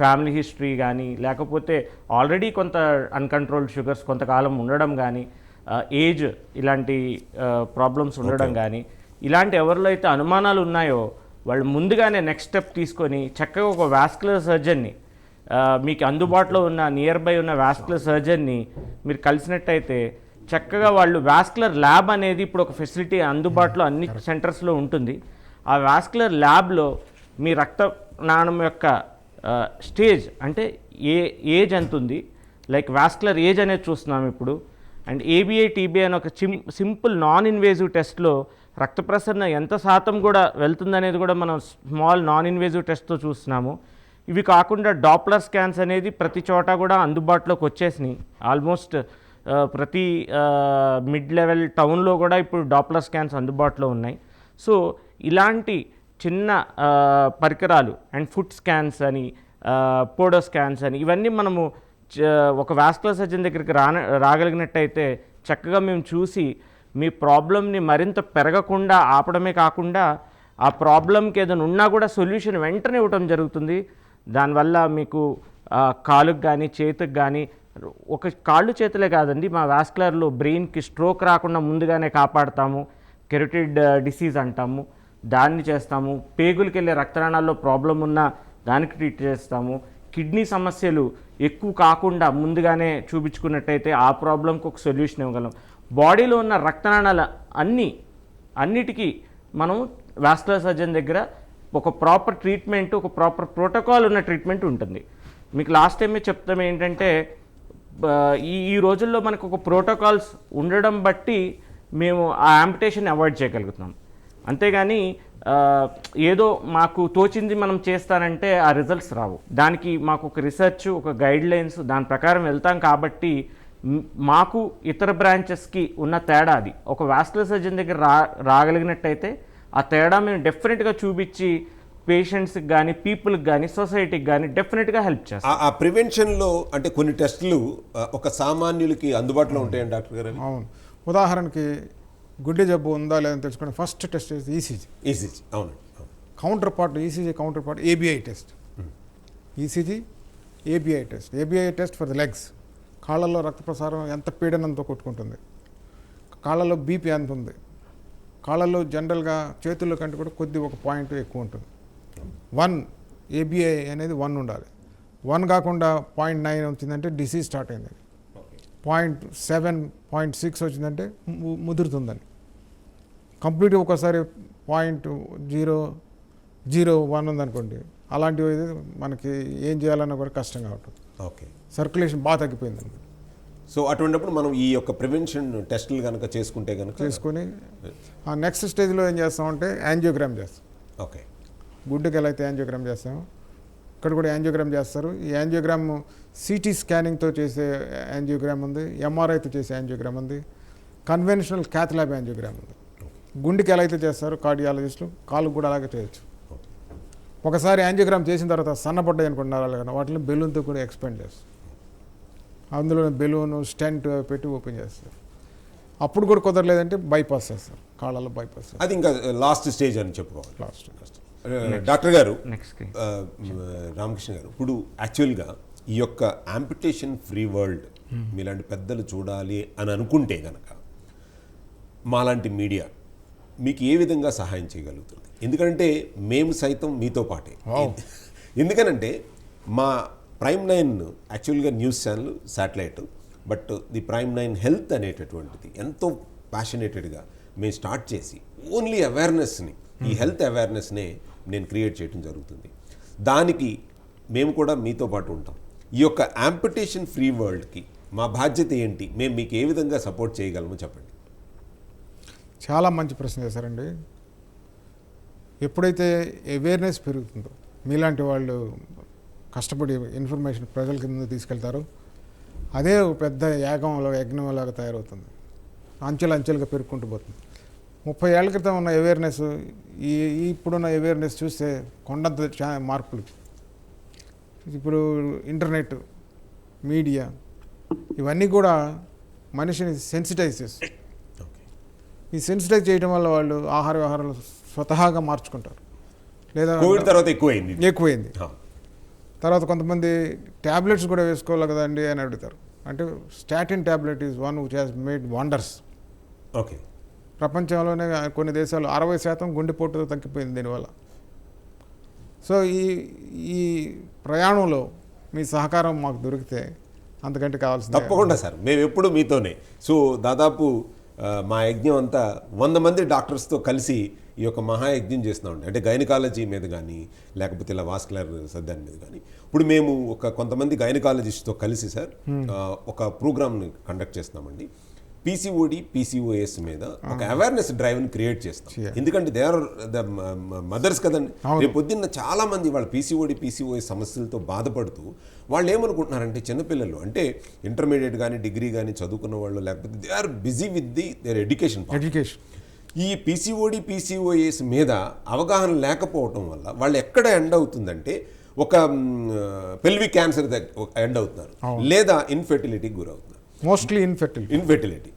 Speaker 3: ఫ్యామిలీ హిస్టరీ కానీ, లేకపోతే ఆల్రెడీ కొంత అన్కంట్రోల్డ్ షుగర్స్ కొంతకాలం ఉండడం కానీ, ఏజ్ ఇలాంటి ప్రాబ్లమ్స్ ఉండడం కానీ, ఇలాంటి ఎవరిలో అయితే అనుమానాలు ఉన్నాయో వాళ్ళు ముందుగానే నెక్స్ట్ స్టెప్ తీసుకొని చక్కగా ఒక వాస్కులర్ సర్జన్ని, మీకు అందుబాటులో ఉన్న నియర్ బై ఉన్న వాస్కులర్ సర్జన్ని మీరు కలిసినట్టయితే చక్కగా వాళ్ళు వాస్కులర్ ల్యాబ్ అనేది ఇప్పుడు ఒక ఫెసిలిటీ అందుబాటులో అన్ని సెంటర్స్లో ఉంటుంది. ఆ వాస్కులర్ ల్యాబ్లో మీ రక్త నాళం యొక్క స్టేజ్ అంటే ఏజ్ ఎంత ఉంది, లైక్ వాస్కులర్ ఏజ్ అనేది చూస్తున్నాం ఇప్పుడు. అండ్ ఏబిఐ టీబీఐ అని ఒక సింపుల్ నాన్ ఇన్వేజివ్ టెస్ట్లో రక్త ప్రసరణ ఎంత శాతం కూడా వెళ్తుందనేది కూడా మనం స్మాల్ నాన్ ఇన్వేజివ్ టెస్ట్తో చూస్తున్నాము. ఇవి కాకుండా డాప్లర్ స్కాన్స్ అనేది ప్రతి చోట కూడా అందుబాటులోకి వచ్చేసినాయి. ఆల్మోస్ట్ ప్రతి మిడ్ లెవెల్ టౌన్లో కూడా ఇప్పుడు డాప్లర్ స్కాన్స్ అందుబాటులో ఉన్నాయి. సో ఇలాంటి చిన్న పరికరాలు అండ్ ఫుట్ స్కాన్స్ అని, పోడో స్కాన్స్ అని, ఇవన్నీ మనము ఒక వాస్కులర్ సర్జన్ దగ్గరికి రాగలిగినట్టయితే చక్కగా మేము చూసి మీ ప్రాబ్లమ్ని మరింత పెరగకుండా ఆపడమే కాకుండా ఆ ప్రాబ్లంకి ఏదైనా ఉన్నా కూడా సొల్యూషన్ వెంటనే ఇవ్వడం జరుగుతుంది. దానివల్ల మీకు కాలుకి కానీ చేతికి కానీ, ఒక కాళ్ళు చేతులే కాదండి, మా వాస్కులర్లో బ్రెయిన్కి స్ట్రోక్ రాకుండా ముందుగానే కాపాడుతాము. కెరోటిడ్ డిసీజ్ అంటాము, దాన్ని చేస్తాము. పేగులకి వెళ్ళే రక్తనాళాల్లో ప్రాబ్లం ఉన్నా దానికి ట్రీట్ చేస్తాము. కిడ్నీ సమస్యలు ఎక్కువ కాకుండా ముందుగానే చూపించుకున్నట్టయితే ఆ ప్రాబ్లంకి ఒక సొల్యూషన్ ఇవ్వగలం. బాడీలో ఉన్న రక్తనాళాల అన్నిటికీ మనం వాస్కులర్ సర్జన్ దగ్గర ఒక ప్రాపర్ ట్రీట్మెంట్, ఒక ప్రాపర్ ప్రోటోకాల్ ఉన్న ట్రీట్మెంట్ ఉంటుంది. మీకు లాస్ట్ టైమే చెప్తాం ఏంటంటే ఈ రోజుల్లో మనకు ఒక ప్రోటోకాల్స్ ఉండడం బట్టి మేము ఆ యాంపిటేషన్ అవాయిడ్ చేయగలుగుతున్నాం. అంతేగాని ఏదో మాకు తోచింది మనం చేస్తానంటే ఆ రిజల్ట్స్ రావు. దానికి మాకు ఒక రీసెర్చ్, ఒక గైడ్ లైన్స్, దాని ప్రకారం వెళ్తాం. కాబట్టి మాకు ఇతర బ్రాంచెస్కి ఉన్న తేడా అది. ఒక వాస్కులర్ సర్జన్ దగ్గర రాగలిగినట్టయితే ఆ తేడా మేము డెఫినెట్గా చూపించి పేషెంట్స్కి కానీ, పీపుల్కి కానీ, సొసైటీకి కానీ డెఫినెట్గా హెల్ప్ చేస్తాం.
Speaker 1: ఆ ప్రివెన్షన్లో అంటే కొన్ని టెస్టులు ఒక సామాన్యులకి అందుబాటులో ఉంటాయండి డాక్టర్ గారు?
Speaker 2: అవును. ఉదాహరణకి గుడ్డి జబ్బు ఉందా లేదని తెలుసుకుని ఫస్ట్ టెస్ట్ ఈసీజీ.
Speaker 1: అవును.
Speaker 2: Counterpart ECG counterpart ABI test. ECG ABI test. ABI test for the legs. కాళ్ళల్లో రక్త ప్రసారం ఎంత పీడనంతో కొట్టుకుంటుంది, కాళ్ళలో బీపీ ఎంత ఉంది, కాళ్ళల్లో జనరల్గా చేతుల్లో కంటే కూడా కొద్ది ఒక పాయింట్ ఎక్కువ ఉంటుంది. 1 ఏబిఐ అనేది 1 ఉండాలి. 1 కాకుండా 0.9 వచ్చిందంటే డిసీజ్ స్టార్ట్ అయింది. 0.7, 0.6 వచ్చిందంటే ముదురుతుందని. కంప్లీట్గా ఒకసారి 0.001 ఉందనుకోండి, అలాంటివి మనకి ఏం చేయాలన్నా కూడా కష్టంగా ఉంటుంది.
Speaker 1: ఓకే,
Speaker 2: సర్క్యులేషన్ బాగా తగ్గిపోయిందండి.
Speaker 1: సో అటువంటిప్పుడు మనం ఈ యొక్క ప్రివెన్షన్ టెస్టులు కనుక చేసుకుని
Speaker 2: ఆ నెక్స్ట్ స్టేజ్లో ఏం చేస్తామంటే యాంజియోగ్రామ్ చేస్తాం.
Speaker 1: ఓకే,
Speaker 2: గుడ్డుకి ఎలా అయితే యాంజియోగ్రామ్ చేస్తాం, ఇక్కడ కూడా యాంజియోగ్రామ్ చేస్తారు. ఈ యాంజియోగ్రామ్ సిటీ స్కానింగ్తో చేసే యాంజియోగ్రామ్ ఉంది, ఎంఆర్ఐతో చేసే యాంజియోగ్రామ్ ఉంది, కన్వెన్షనల్ క్యాత్ ల్యాబ్ యాంజియోగ్రామ్ ఉంది. గుండెకి ఎలా అయితే చేస్తారో కార్డియాలజిస్టులు, కాళ్ళకు కూడా అలాగే చేయొచ్చు. ఒకసారి యాంజియోగ్రామ్ చేసిన తర్వాత సన్నపడ్డాయి అనుకుంటున్నారు కదా, వాటిని బెలూన్తో కూడా ఎక్స్పెండ్ చేస్తారు. అందులో బెలూను, స్టెంట్ పెట్టి ఓపెన్ చేస్తారు. అప్పుడు కూడా కుదరలేదంటే బైపాస్ చేస్తారు, కాళ్ళలో బైపాస్.
Speaker 1: అది ఇంకా లాస్ట్ స్టేజ్ అని చెప్పుకోవాలి.
Speaker 2: లాస్ట్
Speaker 1: డాక్టర్ గారు,
Speaker 3: నెక్స్ట్
Speaker 1: రామకృష్ణ గారు, ఇప్పుడు యాక్చువల్గా ఈ యొక్క యాంపిటేషన్ ఫ్రీ వరల్డ్ మీలాంటి పెద్దలు చూడాలి అని అనుకుంటే కనుక మాలాంటి మీడియా మీకు ఏ విధంగా సహాయం చేయగలుగుతుంది? ఎందుకంటే మేము సైతం మీతో పాటే. ఎందుకనంటే మా ప్రైమ్ 9 యాక్చువల్గా news channel satellite, but the prime 9 health అనేటటువంటిది ఎంతో ప్యాషనేటెడ్గా మేము స్టార్ట్ చేసి ఓన్లీ అవేర్నెస్ని, ఈ హెల్త్ అవేర్నెస్నే నేను క్రియేట్ చేయడం జరుగుతుంది. దానికి మేము కూడా మీతో పాటు ఉంటాం. ఈ యొక్క యాంపిటేషన్ ఫ్రీ వరల్డ్కి మా బాధ్యత ఏంటి, మేము మీకు ఏ విధంగా సపోర్ట్ చేయగలమో చెప్పండి.
Speaker 2: చాలా మంచి ప్రశ్న చేశారండి. ఎప్పుడైతే అవేర్నెస్ పెరుగుతుందో, మీలాంటి వాళ్ళు కష్టపడి ఇన్ఫర్మేషన్ ప్రజలకి ముందు తీసుకెళ్తారో, అదే ఒక పెద్ద యజ్ఞంలాగా తయారవుతుంది. అంచెలుగా పెరుగుకుంటూ పోతుంది. 30 ఏళ్ల క్రితం ఉన్న అవేర్నెస్ ఇప్పుడున్న అవేర్నెస్ చూస్తే కొండంత మార్పులు. ఇప్పుడు ఇంటర్నెట్, మీడియా ఇవన్నీ కూడా మనిషిని సెన్సిటైజ్ చేస్తాయి. ఈ సెన్సిటైజ్ చేయడం వల్ల వాళ్ళు ఆహార వ్యవహారాలు స్వతహాగా మార్చుకుంటారు. లేదా
Speaker 1: కోవిడ్ తర్వాత ఎక్కువైంది.
Speaker 2: తర్వాత కొంతమంది ట్యాబ్లెట్స్ కూడా వేసుకోవాలి కదండి అని అడుగుతారు. అంటే statin tablet is one which has made wonders.
Speaker 1: Okay,
Speaker 2: ప్రపంచంలోనే కొన్ని దేశాలు 60% గుండెపోటు తగ్గిపోయింది దీనివల్ల. సో ఈ ప్రయాణంలో మీ సహకారం మాకు దొరికితే అంతకంటే కావాల్సింది.
Speaker 1: తప్పకుండా సార్, మేము ఎప్పుడు మీతోనే. సో దాదాపు మా యజ్ఞం అంతా 100 మంది డాక్టర్స్తో కలిసి ఈ యొక్క మహాయజ్ఞం చేస్తున్నామండి. అంటే గైనకాలజీ మీద కానీ, లేకపోతే ఇలా వాస్కులర్ సర్జరీ మీద కానీ. ఇప్పుడు మేము కొంతమంది గైనకాలజిస్ట్తో కలిసి సార్ ఒక ప్రోగ్రామ్ని కండక్ట్ చేస్తున్నామండి. పీసీఓడి, పీసీఓఎస్ మీద ఒక అవేర్నెస్ డ్రైవ్ని క్రియేట్ చేస్తాం. ఎందుకంటే దే ఆర్ ద మదర్స్ కదండి. రేపు పొద్దున్న చాలా మంది వాళ్ళ పీసీఓడి, పీసీఓఎస్ సమస్యలతో బాధపడుతూ వాళ్ళు ఏమనుకుంటున్నారంటే, చిన్నపిల్లలు అంటే ఇంటర్మీడియట్ కానీ, డిగ్రీ కానీ చదువుకున్న వాళ్ళు, లేకపోతే they are busy with their education. ఈ పీసీఓడి, పీసీఓఎస్ మీద అవగాహన లేకపోవటం వల్ల వాళ్ళు ఎక్కడ ఎండ్ అవుతుందంటే, ఒక పెల్విక్ క్యాన్సర్ ఎండ్ అవుతున్నారు, లేదా ఇన్ఫెర్టిలిటీకి గురవుతున్నారు.
Speaker 2: Mostly infertility.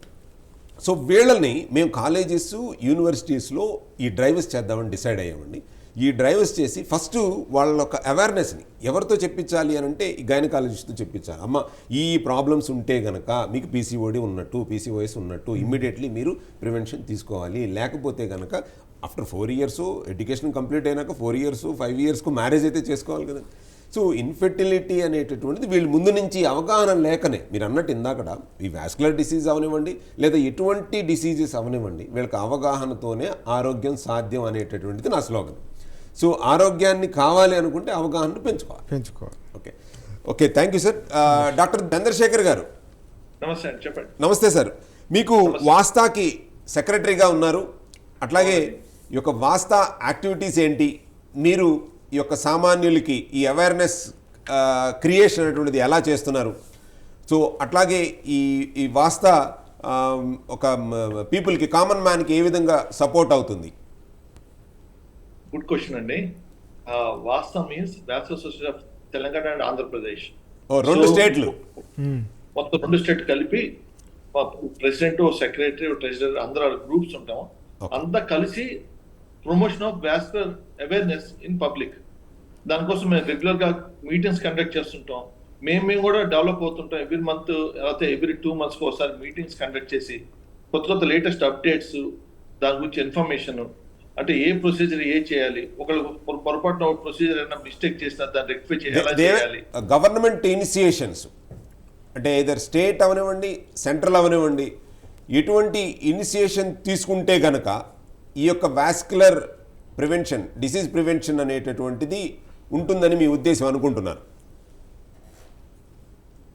Speaker 1: సో వీళ్ళని మేము కాలేజెస్, యూనివర్సిటీస్లో ఈ డ్రైవ్స్ చేద్దామని డిసైడ్ అయ్యామండి. ఈ డ్రైవ్స్ చేసి ఫస్ట్ వాళ్ళ ఒక అవేర్నెస్ని ఎవరితో చెప్పించాలి అని అంటే, ఈ గైనకాలజిస్ట్తో చెప్పించాలి. అమ్మ, ఈ ప్రాబ్లమ్స్ ఉంటే కనుక మీకు పీసీఓడి ఉన్నట్టు, పీసీఓఎస్ ఉన్నట్టు, ఇమ్మీడియట్లీ మీరు ప్రివెన్షన్ తీసుకోవాలి. లేకపోతే కనుక ఆఫ్టర్ 4 years ఎడ్యుకేషన్ కంప్లీట్ అయినాక 4 years, 5 years మ్యారేజ్ అయితే చేసుకోవాలి కదా. సో ఇన్ఫెర్టిలిటీ అనేటటువంటిది వీళ్ళు ముందు నుంచి అవగాహన లేకనే, మీరు అన్నట్టు ఇందాకడ ఈ వాస్కులర్ డిసీజ్ అవనివ్వండి, లేదా ఎటువంటి డిసీజెస్ అవనివ్వండి, వీళ్ళకి అవగాహనతోనే ఆరోగ్యం సాధ్యం అనేటటువంటిది నా స్లోగన్. సో ఆరోగ్యాన్ని కావాలి అనుకుంటే అవగాహన పెంచుకోవాలి. Okay, thank you sir. Doctor Chandrashekar గారు,
Speaker 5: నమస్తే అండి, చెప్పండి.
Speaker 1: నమస్తే సార్. మీకు వాస్తాకి సెక్రటరీగా ఉన్నారు. అట్లాగే ఈ యొక్క వాస్తా యాక్టివిటీస్ ఏంటి, మీరు ఈ యొక్క సామాన్యులకి ఈ అవేర్నెస్ క్రియేషన్ అనేటువంటిది ఎలా చేస్తున్నారు, సో అట్లాగే ఈ వాస్తా ఒక పీపుల్కి, కామన్ మ్యాన్కి ఏ విధంగా సపోర్ట్ అవుతుంది?
Speaker 5: గుడ్ క్వశ్చన్ అండి. VASTA means VASTA society of Telangana and Andhra Pradesh.
Speaker 1: 2 స్టేట్లు,
Speaker 5: మొత్తం 2 స్టేట్ కలిపి ప్రెసిడెంట్, సెక్రటరీ, ట్రెజరర్ అందరూ గ్రూప్స్ ఉంటాం. అంతా కలిసి promotion of vascular awareness in public. దానికోసం మేము రెగ్యులర్ గా మీటింగ్స్ కండక్ట్ చేస్తుంటాం. మేము కూడా డెవలప్ అవుతుంటాం. ఎవ్రీ మంత్ లేకపోతే ఎవ్రీ 2 months ఒకసారి మీటింగ్స్ కండక్ట్ చేసి కొత్త లేటెస్ట్ అప్డేట్స్, దాని గురించి ఇన్ఫర్మేషన్, అంటే ఏ ప్రొసీజర్ చేయాలి, ఒకళ్ళు పొరపాటున ప్రొసీజర్ ఏమైనా మిస్టేక్ చేసినా దాన్ని రెక్టిఫై చేయాలి.
Speaker 1: గవర్నమెంట్ ఇనిషియేషన్స్ అంటే ఇదర్ స్టేట్ అవనివ్వండి, సెంట్రల్ అవనివ్వండి, ఎటువంటి ఇనిషియేషన్ తీసుకుంటే గనక ఈ యొక్క వాస్కులర్ ప్రివెన్షన్, డిసీజ్ ప్రివెన్షన్ అనేటటువంటిది ఉంటుందని మీ ఉద్దేశం అనుకుంటున్నారు?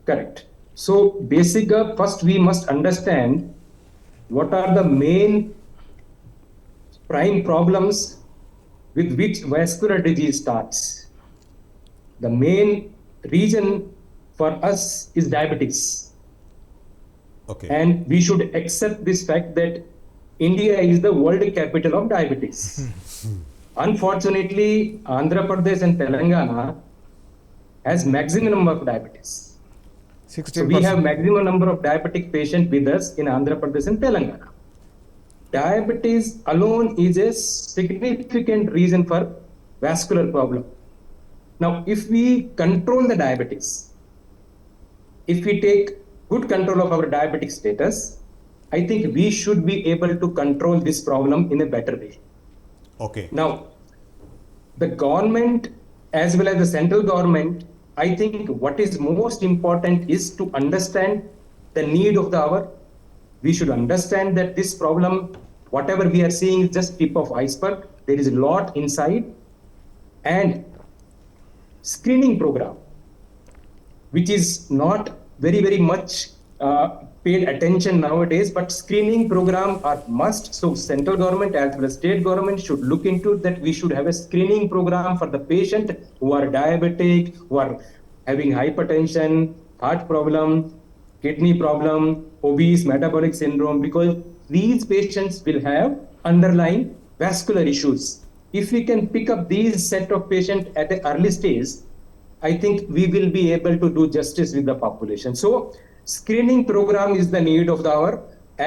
Speaker 4: Correct. So basically, first we must understand what are the main prime problems with which vascular disease starts. The main reason for us is diabetes.
Speaker 1: Okay.
Speaker 4: And we should accept this fact that India is the world capital of diabetes. Unfortunately, Andhra Pradesh and Telangana has maximum number of diabetes.
Speaker 2: 60%.
Speaker 4: So we have maximum number of diabetic patients with us in Andhra Pradesh and Telangana. Diabetes alone is a significant reason for vascular problem. Now, if we control the diabetes, if we take good control of our diabetic status, I think we should be able to control this problem in a better way.
Speaker 1: Okay.
Speaker 4: Now, the government as well as the central government I think what is most important is to understand the need of the hour. We should understand that this problem, whatever we are seeing, is just tip of iceberg. There is a lot inside, and screening program, which is not very much paid attention nowadays, but screening program are must. So central government as well as state government should look into that. We should have a screening program for the patient who are diabetic, who are having hypertension, heart problem, kidney problem, obese, metabolic syndrome, because these patients will have underlying vascular issues. If we can pick up these set of patients at an early stage, I think we will be able to do justice with the population. So screening program is the need of the hour.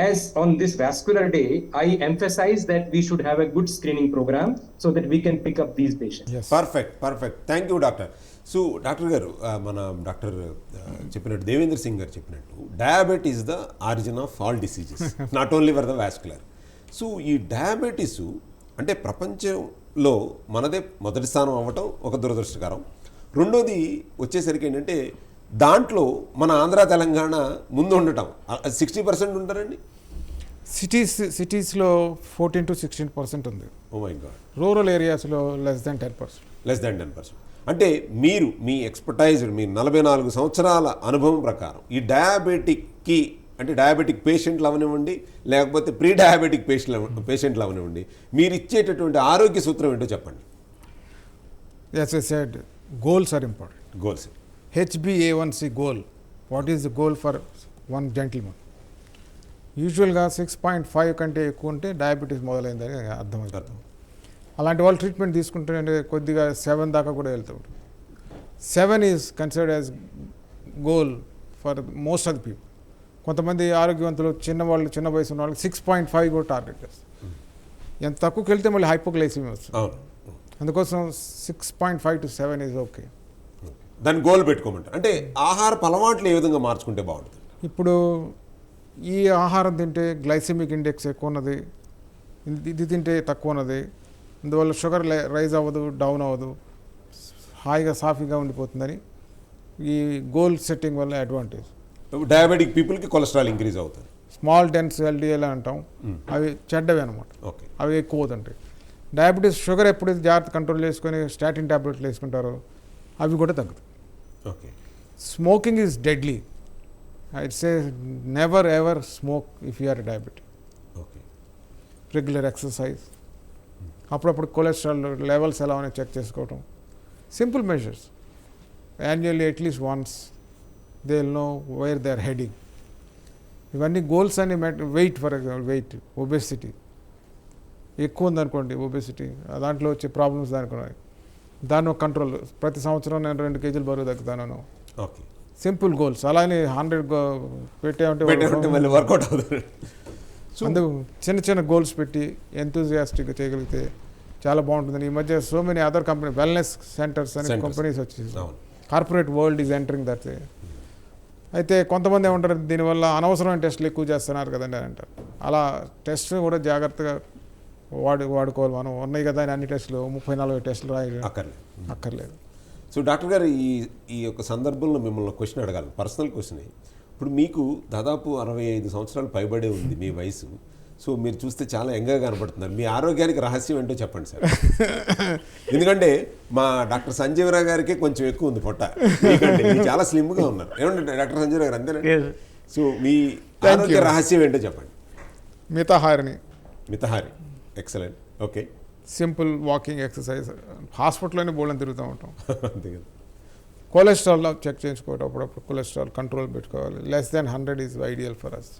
Speaker 4: As on this vascular day, I emphasize that we should have a good screening program so that we can pick up these patients.
Speaker 2: Yes.
Speaker 1: Perfect thank you doctor. So doctor గారు మన doctor చెప్పినట్టు దేవేంద్ర సింగ్ గారు చెప్పినట్టు diabetes the origin of all diseases not only for the vascular. So ఈ diabetes అంటే ప్రపంచంలో మనదే మొదటి స్థానం అవ్వటం ఒక దురదృష్టకరం. రెండోది వచ్చేసరికి ఏంటంటే దాంట్లో మన ఆంధ్ర తెలంగాణ ముందు ఉండటం 60% ఉంటారండి.
Speaker 2: సిటీస్లో 14 to 16% ఉంది.
Speaker 1: Oh my god.
Speaker 2: రూరల్ ఏరియాస్లో లెస్ దెన్ 10%.
Speaker 1: Less than 10%. అంటే మీరు మీ ఎక్స్పర్టైజ్ మీ 44 సంవత్సరాల అనుభవం ప్రకారం ఈ డయాబెటిక్కి అంటే డయాబెటిక్ పేషెంట్లు అవనివ్వండి లేకపోతే ప్రీ డయాబెటిక్ పేషెంట్లు అవనివ్వండి మీరు ఇచ్చేటటువంటి ఆరోగ్య సూత్రం ఏంటో చెప్పండి.
Speaker 2: As I said, goals are important.
Speaker 1: Goals
Speaker 2: HbA1c goal. What is the goal for one gentleman? యూజువల్గా 6.5 కంటే ఎక్కువ ఉంటే డయాబెటీస్ మొదలైందని అర్థమవుతుంది. అలాంటి వాళ్ళు ట్రీట్మెంట్ తీసుకుంటే కొద్దిగా 7 దాకా కూడా వెళ్తారు. 7 is considered as goal for most of the people. కొంతమంది ఆరోగ్యవంతులు చిన్నవాళ్ళు చిన్న వయసు ఉన్న వాళ్ళకి 6.5 కూడా టార్గెట్ చేస్తారు. ఎంత తక్కువకి వెళ్తే మళ్ళీ హైపోగ్లైసిమియా వస్తుంది.
Speaker 1: అవును.
Speaker 2: అందుకోసం 6.5 to 7 ఈజ్ ఓకే.
Speaker 1: దాన్ని గోల్ పెట్టుకోమంటారు. అంటే ఆహారపు అలవాట్లు ఏ విధంగా మార్చుకుంటే బాగుంటుంది?
Speaker 2: ఇప్పుడు ఈ ఆహారం తింటే గ్లైసెమిక్ ఇండెక్స్ ఎక్కువ ఉన్నది, ఇది తింటే తక్కువ ఉన్నది, అందువల్ల షుగర్ రైజ్ అవ్వదు, డౌన్ అవ్వదు, హాయిగా సాఫీగా ఉండిపోతుందని ఈ గోల్ సెట్టింగ్ వల్ల అడ్వాంటేజ్.
Speaker 1: డయాబెటిక్ పీపుల్కి కొలెస్ట్రాల్ ఇంక్రీజ్ అవుతుంది.
Speaker 2: స్మాల్ డెన్స్ LDL అంటాం, అవి చెడ్డవి అనమాట.
Speaker 1: ఓకే.
Speaker 2: అవి ఎక్కువ అవుతుంటాయి. డయాబెటీస్ షుగర్ ఎప్పుడైతే జాగ్రత్త కంట్రోల్ చేసుకొని స్టాటిన్ ట్యాబ్లెట్లు వేసుకుంటారో అవి కూడా తగ్గుతాయి.
Speaker 1: Okay.
Speaker 2: Smoking is deadly. I'd say never ever smoke if you are diabetic.
Speaker 1: Okay.
Speaker 2: Regular exercise, అప్పుడప్పుడు కొలెస్ట్రాల్ లెవెల్స్ ఎలా ఉన్నాయో చెక్ చేసుకోవటం, simple measures. Annually at least once they will know where they are heading. ఇవన్నీ goals అని weight, for example weight, obesity ఎక్కువ ఉందనుకోండి, obesity దాంట్లో వచ్చే ప్రాబ్లమ్స్ దానికి దాన్ని ఒక కంట్రోల్. ప్రతి సంవత్సరం నేను 2 kgs బరువు తగ్గుతాను.
Speaker 1: ఓకే.
Speaker 2: Simple goals. అలానే 100 పెట్టామంటే
Speaker 1: మళ్ళీ వర్కౌట్ అవుతుంది.
Speaker 2: అందుకు చిన్న చిన్న గోల్స్ పెట్టి ఎంతూజియాస్టిక్గా చేయగలిగితే చాలా బాగుంటుందని. ఈ మధ్య so many other company wellness centres అనే కంపెనీస్ వచ్చేసి corporate world is entering that. అయితే కొంతమంది ఏమంటారు, దీనివల్ల అనవసరమైన టెస్టులు ఎక్కువ చేస్తున్నారు కదండి అని అంటారు. అలా టెస్ట్ కూడా జాగ్రత్తగా వాడుకోవాలి. మనం ఉన్నాయి కదా అని అన్ని టెస్టులు 30-40 టెస్టులు అక్కర్లేదు.
Speaker 1: సో డాక్టర్ గారు ఈ యొక్క సందర్భంలో మిమ్మల్ని క్వశ్చన్ అడగాలి, పర్సనల్ క్వశ్చన్. ఇప్పుడు మీకు దాదాపు 65 సంవత్సరాలు పైబడే ఉంది మీ వయసు. సో మీరు చూస్తే చాలా యంగ్గా కనపడుతున్నారు. మీ ఆరోగ్యానికి రహస్యం ఏంటో చెప్పండి సార్. ఎందుకంటే మా డాక్టర్ సంజీవరావు గారికి కొంచెం ఎక్కువ ఉంది పొట్ట, మీకంటే మీరు చాలా స్లిమ్గా ఉన్నారు. ఏమంటే డాక్టర్ సంజీవరావు గారు అంతేనండి? సో మీ ఆరోగ్య రహస్యం ఏంటో చెప్పండి. మితహారి. Excellent. Okay.
Speaker 2: Simple walking exercise. హాస్పిటల్లోనే బోళ్ళని తిరుగుతూ ఉంటాం.
Speaker 1: అంతే కదా.
Speaker 2: కొలెస్ట్రాల్ చెక్ చేసుకోవటం, అప్పుడప్పుడు కొలెస్ట్రాల్ కంట్రోల్ పెట్టుకోవాలి. Less than 100 is ideal for us.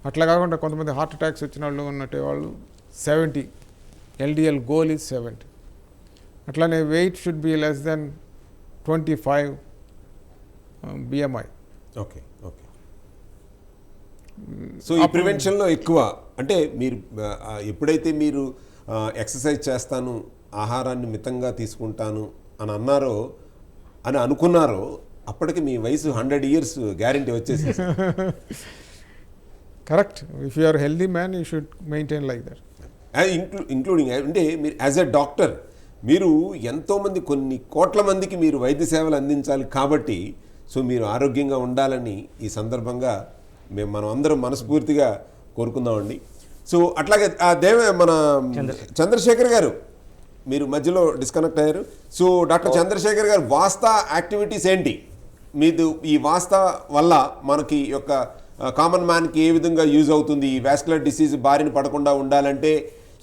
Speaker 2: అట్లా కాకుండా కొంతమంది హార్ట్ అటాక్స్ వచ్చిన వాళ్ళు ఉన్నట్టే వాళ్ళు 70, LDL గోల్ ఈజ్ 70. అట్లానే weight should be less than 25 BMI.
Speaker 1: Okay. Okay. So ఈ ప్రివెన్షన్లో ఎక్కువ అంటే మీరు ఎప్పుడైతే మీరు ఎక్సర్సైజ్ చేస్తాను, ఆహారాన్ని మితంగా తీసుకుంటాను అని అనుకున్నారో అప్పటికి మీ వయసు 100 years గ్యారంటీ వచ్చేసి.
Speaker 2: Correct. If you are healthy man you should maintain like that.
Speaker 1: Including అంటే మీరు యాజ్ ఎ డాక్టర్ మీరు ఎంతోమంది కొన్ని కోట్ల మందికి మీరు వైద్య సేవలు అందించాలి కాబట్టి సో మీరు ఆరోగ్యంగా ఉండాలని ఈ సందర్భంగా మనం అందరం మనస్ఫూర్తిగా కోరుకుందామండి. సో అట్లాగే మన చంద్రశేఖర్ గారు మీరు మధ్యలో డిస్కనెక్ట్ అయ్యారు. సో డాక్టర్ చంద్రశేఖర్ గారు, వాస్తా యాక్టివిటీస్ ఏంటి మీది? ఈ వాస్తా వల్ల మనకి యొక్క కామన్ మ్యాన్కి ఏ విధంగా యూజ్ అవుతుంది? ఈ వాస్కులర్ డిసీజ్ బారిన పడకుండా ఉండాలంటే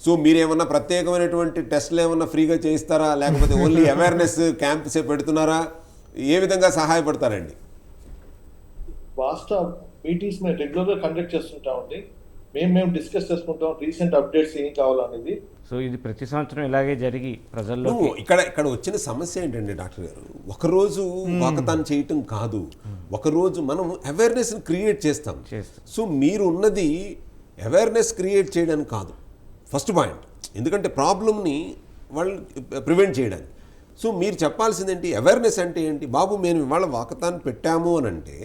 Speaker 1: సో మీరేమన్నా ప్రత్యేకమైనటువంటి టెస్ట్లు ఏమన్నా ఫ్రీగా చేయిస్తారా, లేకపోతే ఓన్లీ అవేర్నెస్ క్యాంప్సే పెడుతున్నారా? ఏ విధంగా సహాయపడతారండి?
Speaker 5: వాస్తా మీటింగ్స్ మేము రెగ్యులర్గా కండక్ట్ చేస్తుంటామండి. మేము డిస్కస్ చేసుకుంటాం రీసెంట్ అప్డేట్స్ ఏం కావాలనేది.
Speaker 3: సో ఇది ప్రతి సంవత్సరం ఇలాగే జరిగి ప్రజల్లో
Speaker 1: ఇక్కడ వచ్చిన సమస్య ఏంటంటే డాక్టర్ గారు, ఒకరోజు వాకథాన్ చేయటం కాదు, ఒకరోజు మనం అవేర్నెస్ని క్రియేట్ చేస్తాం. సో మీరు ఉన్నది అవేర్నెస్ క్రియేట్ చేయడానికి కాదు, ఫస్ట్ పాయింట్. ఎందుకంటే ప్రాబ్లమ్ని వాళ్ళు ప్రివెంట్ చేయడానికి. సో మీరు చెప్పాల్సింది ఏంటి? అవేర్నెస్ అంటే ఏంటి? బాబు మేము ఇవాళ వాకథాన్ పెట్టాము అని అంటే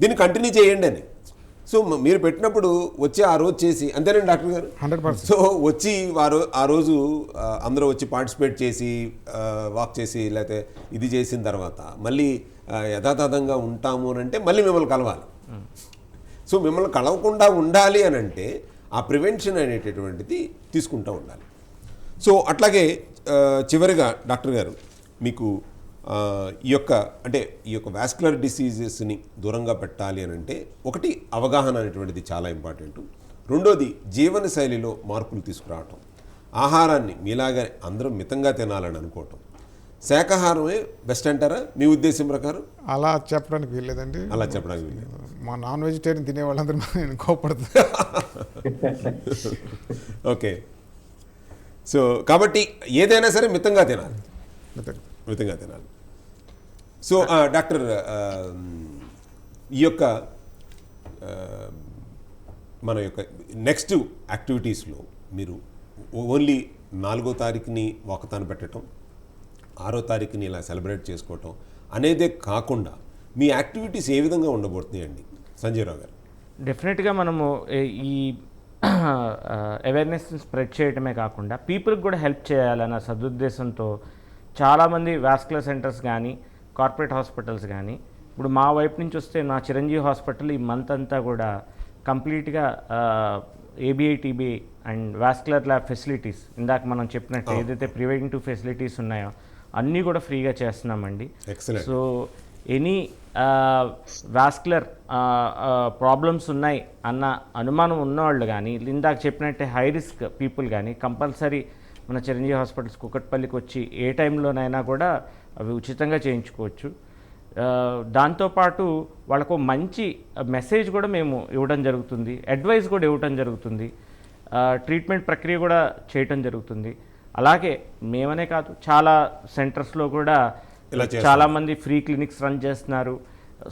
Speaker 1: దీన్ని కంటిన్యూ చేయండి అని. సో మీరు పెట్టినప్పుడు వచ్చి ఆ రోజు చేసి, అంతేనండి డాక్టర్ గారు?
Speaker 2: 100%.
Speaker 1: సో వచ్చి వారు ఆ రోజు అందరూ వచ్చి పార్టిసిపేట్ చేసి వాక్ చేసి లేకపోతే ఇది చేసిన తర్వాత మళ్ళీ యథాతథంగా ఉంటాము అని అంటే మళ్ళీ మిమ్మల్ని కలవాలి. సో మిమ్మల్ని కలవకుండా ఉండాలి అని అంటే ఆ ప్రివెన్షన్ అనేటటువంటిది తీసుకుంటూ ఉండాలి. సో అట్లాగే చివరిగా డాక్టర్ గారు, మీకు ఈ యొక్క వాస్కులర్ డిసీజెస్ని దూరంగా పెట్టాలి అని అంటే ఒకటి అవగాహన అనేటువంటిది చాలా ఇంపార్టెంట్. రెండోది జీవనశైలిలో మార్పులు తీసుకురావటం, ఆహారాన్ని మీలాగా అందరం మితంగా తినాలని అనుకోవటం. శాకాహారమే బెస్ట్ అంటారా మీ ఉద్దేశం ప్రకారం?
Speaker 2: అలా చెప్పడానికి వీల్లేదండి.
Speaker 1: అలా చెప్పడానికి వీల్లేదు.
Speaker 2: మా నాన్ వెజిటేరియన్ తినే వాళ్ళందరూ నేను కోపడుతుంది.
Speaker 1: ఓకే. సో కాబట్టి ఏదైనా సరే మితంగా తినాలి, మితంగా తినాలి. సో డాక్టర్, ఈ యొక్క మన యొక్క నెక్స్ట్ యాక్టివిటీస్లో మీరు ఓన్లీ 4వ తారీఖుని వాకథాన్ పెట్టడం, 6వ తారీఖుని ఇలా సెలబ్రేట్ చేసుకోవటం అనేదే కాకుండా మీ యాక్టివిటీస్ ఏ విధంగా ఉండబోతున్నాయండి సంజయ్ రావు గారు?
Speaker 3: డెఫినెట్గా మనము ఈ అవేర్నెస్ స్ప్రెడ్ చేయడమే కాకుండా పీపుల్కి కూడా హెల్ప్ చేయాలన్న సదుద్దేశంతో చాలామంది వాస్కులర్ సెంటర్స్ కానీ కార్పొరేట్ హాస్పిటల్స్ కానీ, ఇప్పుడు మా వైపు నుంచి వస్తే నా చిరంజీవి హాస్పిటల్ ఈ మంత్ అంతా కూడా కంప్లీట్గా ఏబిఐ TBI and vascular lab facilities, ఇందాక మనం చెప్పినట్టు ఏదైతే ప్రివెంటివ్ ఫెసిలిటీస్ ఉన్నాయో అన్నీ కూడా ఫ్రీగా చేస్తున్నామండి. సో ఎనీ వాస్కులర్ ప్రాబ్లమ్స్ ఉన్నాయి అన్న అనుమానం ఉన్నవాళ్ళు కానీ, ఇందాక చెప్పినట్టే హై రిస్క్ పీపుల్ కానీ కంపల్సరీ మన చిరంజీవి హాస్పిటల్స్ కుకట్పల్లికి వచ్చి ఏ టైంలోనైనా కూడా అవి ఉచితంగా చేయించుకోవచ్చు. దాంతోపాటు వాళ్ళకు మంచి మెసేజ్ కూడా మేము ఇవ్వడం జరుగుతుంది, అడ్వైస్ కూడా ఇవ్వడం జరుగుతుంది, ట్రీట్మెంట్ ప్రక్రియ కూడా చేయటం జరుగుతుంది. అలాగే మేమనే కాదు, చాలా సెంటర్స్లో కూడా చాలామంది ఫ్రీ క్లినిక్స్ రన్ చేస్తున్నారు.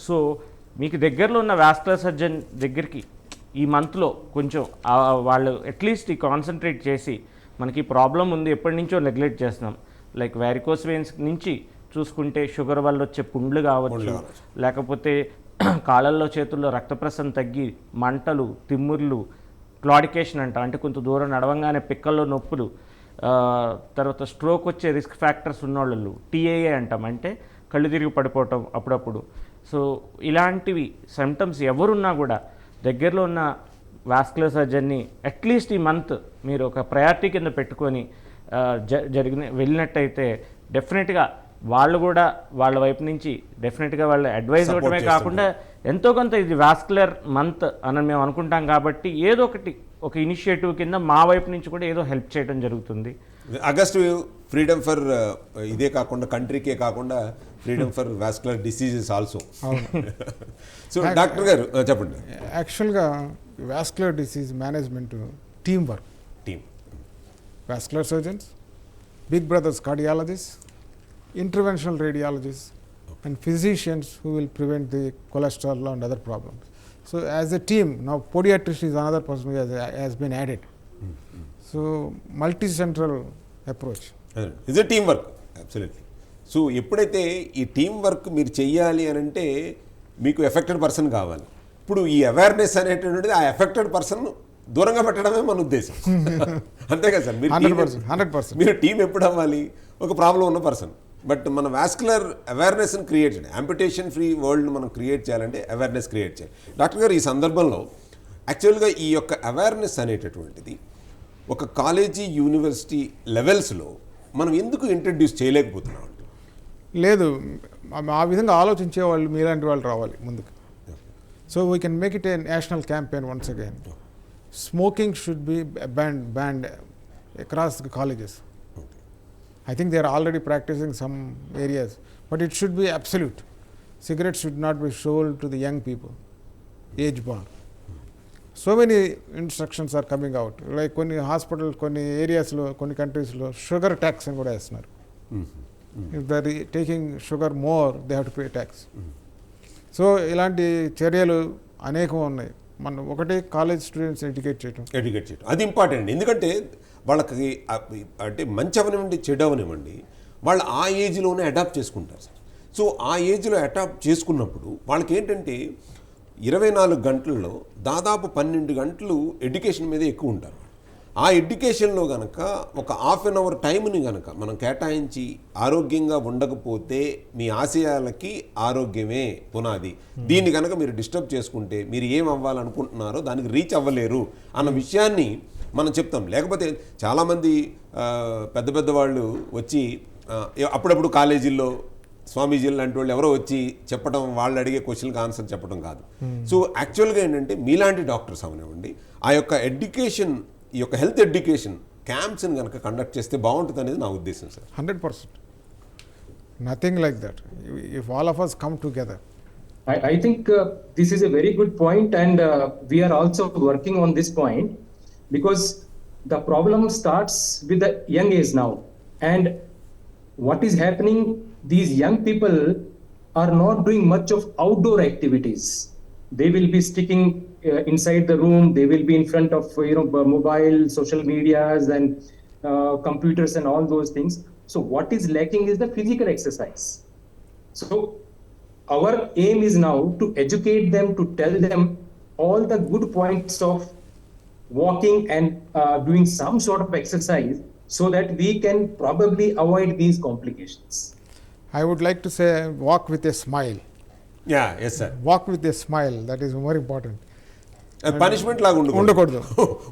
Speaker 3: సో మీకు దగ్గరలో ఉన్న వాస్కులర్ సర్జన్ దగ్గరికి ఈ మంత్లో కొంచెం వాళ్ళు అట్లీస్ట్ ఈ కాన్సన్ట్రేట్ చేసి, మనకి ప్రాబ్లం ఉంది ఎప్పటి నుంచో నెగ్లెక్ట్ చేస్తున్నాం, లైక్ వ్యారికోస్ వెయిన్స్ నుంచి చూసుకుంటే షుగర్ వల్ల వచ్చే పుండ్లు కావచ్చు, లేకపోతే కాళ్ళల్లో చేతుల్లో రక్తప్రసరణ తగ్గి మంటలు, తిమ్ముర్లు, క్లాడికేషన్ అంటే కొంత దూరం నడవంగానే పిక్కల్లో నొప్పులు, తర్వాత స్ట్రోక్ వచ్చే రిస్క్ ఫ్యాక్టర్స్ ఉన్నవాళ్ళు, టీఏఏ అంటాం, అంటే కళ్ళు తిరిగి పడిపోవటం అప్పుడప్పుడు. సో ఇలాంటివి సిమ్టమ్స్ ఎవరున్నా కూడా దగ్గరలో ఉన్న వాస్కులర్ సర్జన్ని అట్లీస్ట్ ఈ మంత్ మీరు ఒక ప్రయారిటీ కింద పెట్టుకొని వెళ్ళినట్టయితే డెఫినెట్గా వాళ్ళు కూడా వాళ్ళ వైపు నుంచి డెఫినెట్గా వాళ్ళు అడ్వైజ్ ఇవ్వడమే కాకుండా ఎంతో కొంత ఇది వాస్కులర్ మంత్ అని మేము అనుకుంటాం కాబట్టి ఏదో ఒక ఇనిషియేటివ్ కింద మా వైపు నుంచి కూడా ఏదో హెల్ప్ చేయడం జరుగుతుంది.
Speaker 1: ఆగస్టు ఫ్రీడమ్ ఫర్ ఇదే కాకుండా కంట్రీకే కాకుండా freedom for vascular diseases also. So doctor గారు చెప్పండి.
Speaker 2: యాక్చువల్గా vascular disease management team work. Vascular surgeons, big brothers cardiologist, interventional radiologists and physicians who will prevent the cholesterol and other problems. So as a team, now podiatrist is another person who has been added. So multi-central approach.
Speaker 1: It's a teamwork, absolutely. So ఎప్పుడైతే ఈ team work మీరు చెయ్యాలి అని అంటే మీకు affected person కావాలి. ఇప్పుడు ఈ అవేర్నెస్ అనేటువంటిది ఆ ఎఫెక్టెడ్ పర్సన్ దూరంగా పెట్టడమే మన ఉద్దేశం. అంతే కదా సార్, మీరు
Speaker 2: 100%, 100%.
Speaker 1: మీరు టీం ఎప్పుడు అవ్వాలి, ఒక ప్రాబ్లం ఉన్న పర్సన్. బట్ మన వాస్కులర్ అవేర్నెస్ని క్రియేట్ చేయాలి, అంపిటేషన్ ఫ్రీ వరల్డ్ని మనం క్రియేట్ చేయాలంటే అవేర్నెస్ క్రియేట్ చేయాలి. డాక్టర్ గారు, ఈ సందర్భంలో యాక్చువల్గా ఈ యొక్క అవేర్నెస్ అనేటటువంటిది ఒక కాలేజీ యూనివర్సిటీ లెవెల్స్లో మనం ఎందుకు ఇంట్రడ్యూస్ చేయలేకపోతున్నాం అంటే?
Speaker 2: లేదు, ఆ విధంగా ఆలోచించే వాళ్ళు మీలాంటి వాళ్ళు రావాలి ముందుకు. So we can make it A national campaign once again. Smoking should be banned across the colleges. I think they are already practicing some areas, but it should be absolute. Cigarettes should not be sold to the young people, age bar. So many instructions are coming out. Like కొన్ని hospital, కొన్ని ఏరియాస్లో, కొన్ని కంట్రీస్లో sugar tax అని కూడా వేస్తున్నారు. If they are taking sugar more, they have to pay tax. So ఇలాంటి చర్యలు అనేకం ఉన్నాయి. మనం ఒకటి కాలేజ్ స్టూడెంట్స్ ఎడ్యుకేట్ చేయడం.
Speaker 1: అది ఇంపార్టెంట్. ఎందుకంటే వాళ్ళకి అంటే మంచి అవనివ్వండి, చెడు అవనివ్వండి, వాళ్ళు ఆ ఏజ్లోనే అడాప్ట్ చేసుకుంటారు సార్. సో ఆ ఏజ్లో అడాప్ట్ చేసుకున్నప్పుడు వాళ్ళకి ఏంటంటే 24 గంటల్లో దాదాపు 12 గంటలు ఎడ్యుకేషన్ మీద ఎక్కువ ఉంటారు. ఆ ఎడ్యుకేషన్లో కనుక ఒక హాఫ్ అన్ అవర్ టైంని కనుక మనం కేటాయించి ఆరోగ్యంగా ఉండకపోతే మీ ఆశయాలకి ఆరోగ్యమే పునాది. దీన్ని కనుక మీరు డిస్టర్బ్ చేసుకుంటే మీరు ఏం అవ్వాలనుకుంటున్నారో దానికి రీచ్ అవ్వలేరు అన్న విషయాన్ని మనం చెప్తాం. లేకపోతే చాలామంది పెద్ద పెద్ద వాళ్ళు వచ్చి అప్పుడప్పుడు కాలేజీల్లో స్వామీజీలు లాంటి వాళ్ళు ఎవరో వచ్చి చెప్పడం, వాళ్ళు అడిగే క్వశ్చన్కి ఆన్సర్ చెప్పడం కాదు. సో యాక్చువల్గా ఏంటంటే మీలాంటి డాక్టర్స్ అవనివ్వండి, ఆ యొక్క ఎడ్యుకేషన్, ఈ యొక్క హెల్త్ ఎడ్యుకేషన్ క్యాంప్స్ని కనుక కండక్ట్ చేస్తే బాగుంటుంది అనేది నా ఉద్దేశం sir.
Speaker 2: 100%. Nothing like that. If all of us come together.
Speaker 4: I think this is a very good point, and we are also working on this point, because the problem starts with the young age now. And what is happening, these young people are not doing much of outdoor activities. They will be sticking inside the room. They will be in front of mobile, social medias, and computers and all those things. So what is lacking is the physical exercise. So our aim is now to educate them, to tell them all the good points of walking and doing some sort of exercise, so that we can probably avoid these complications.
Speaker 2: I would like to say walk with a smile.
Speaker 1: Yes sir.
Speaker 2: Walk with a smile. That is more important.
Speaker 1: Punishment లాగా
Speaker 2: ఉండకూడదు.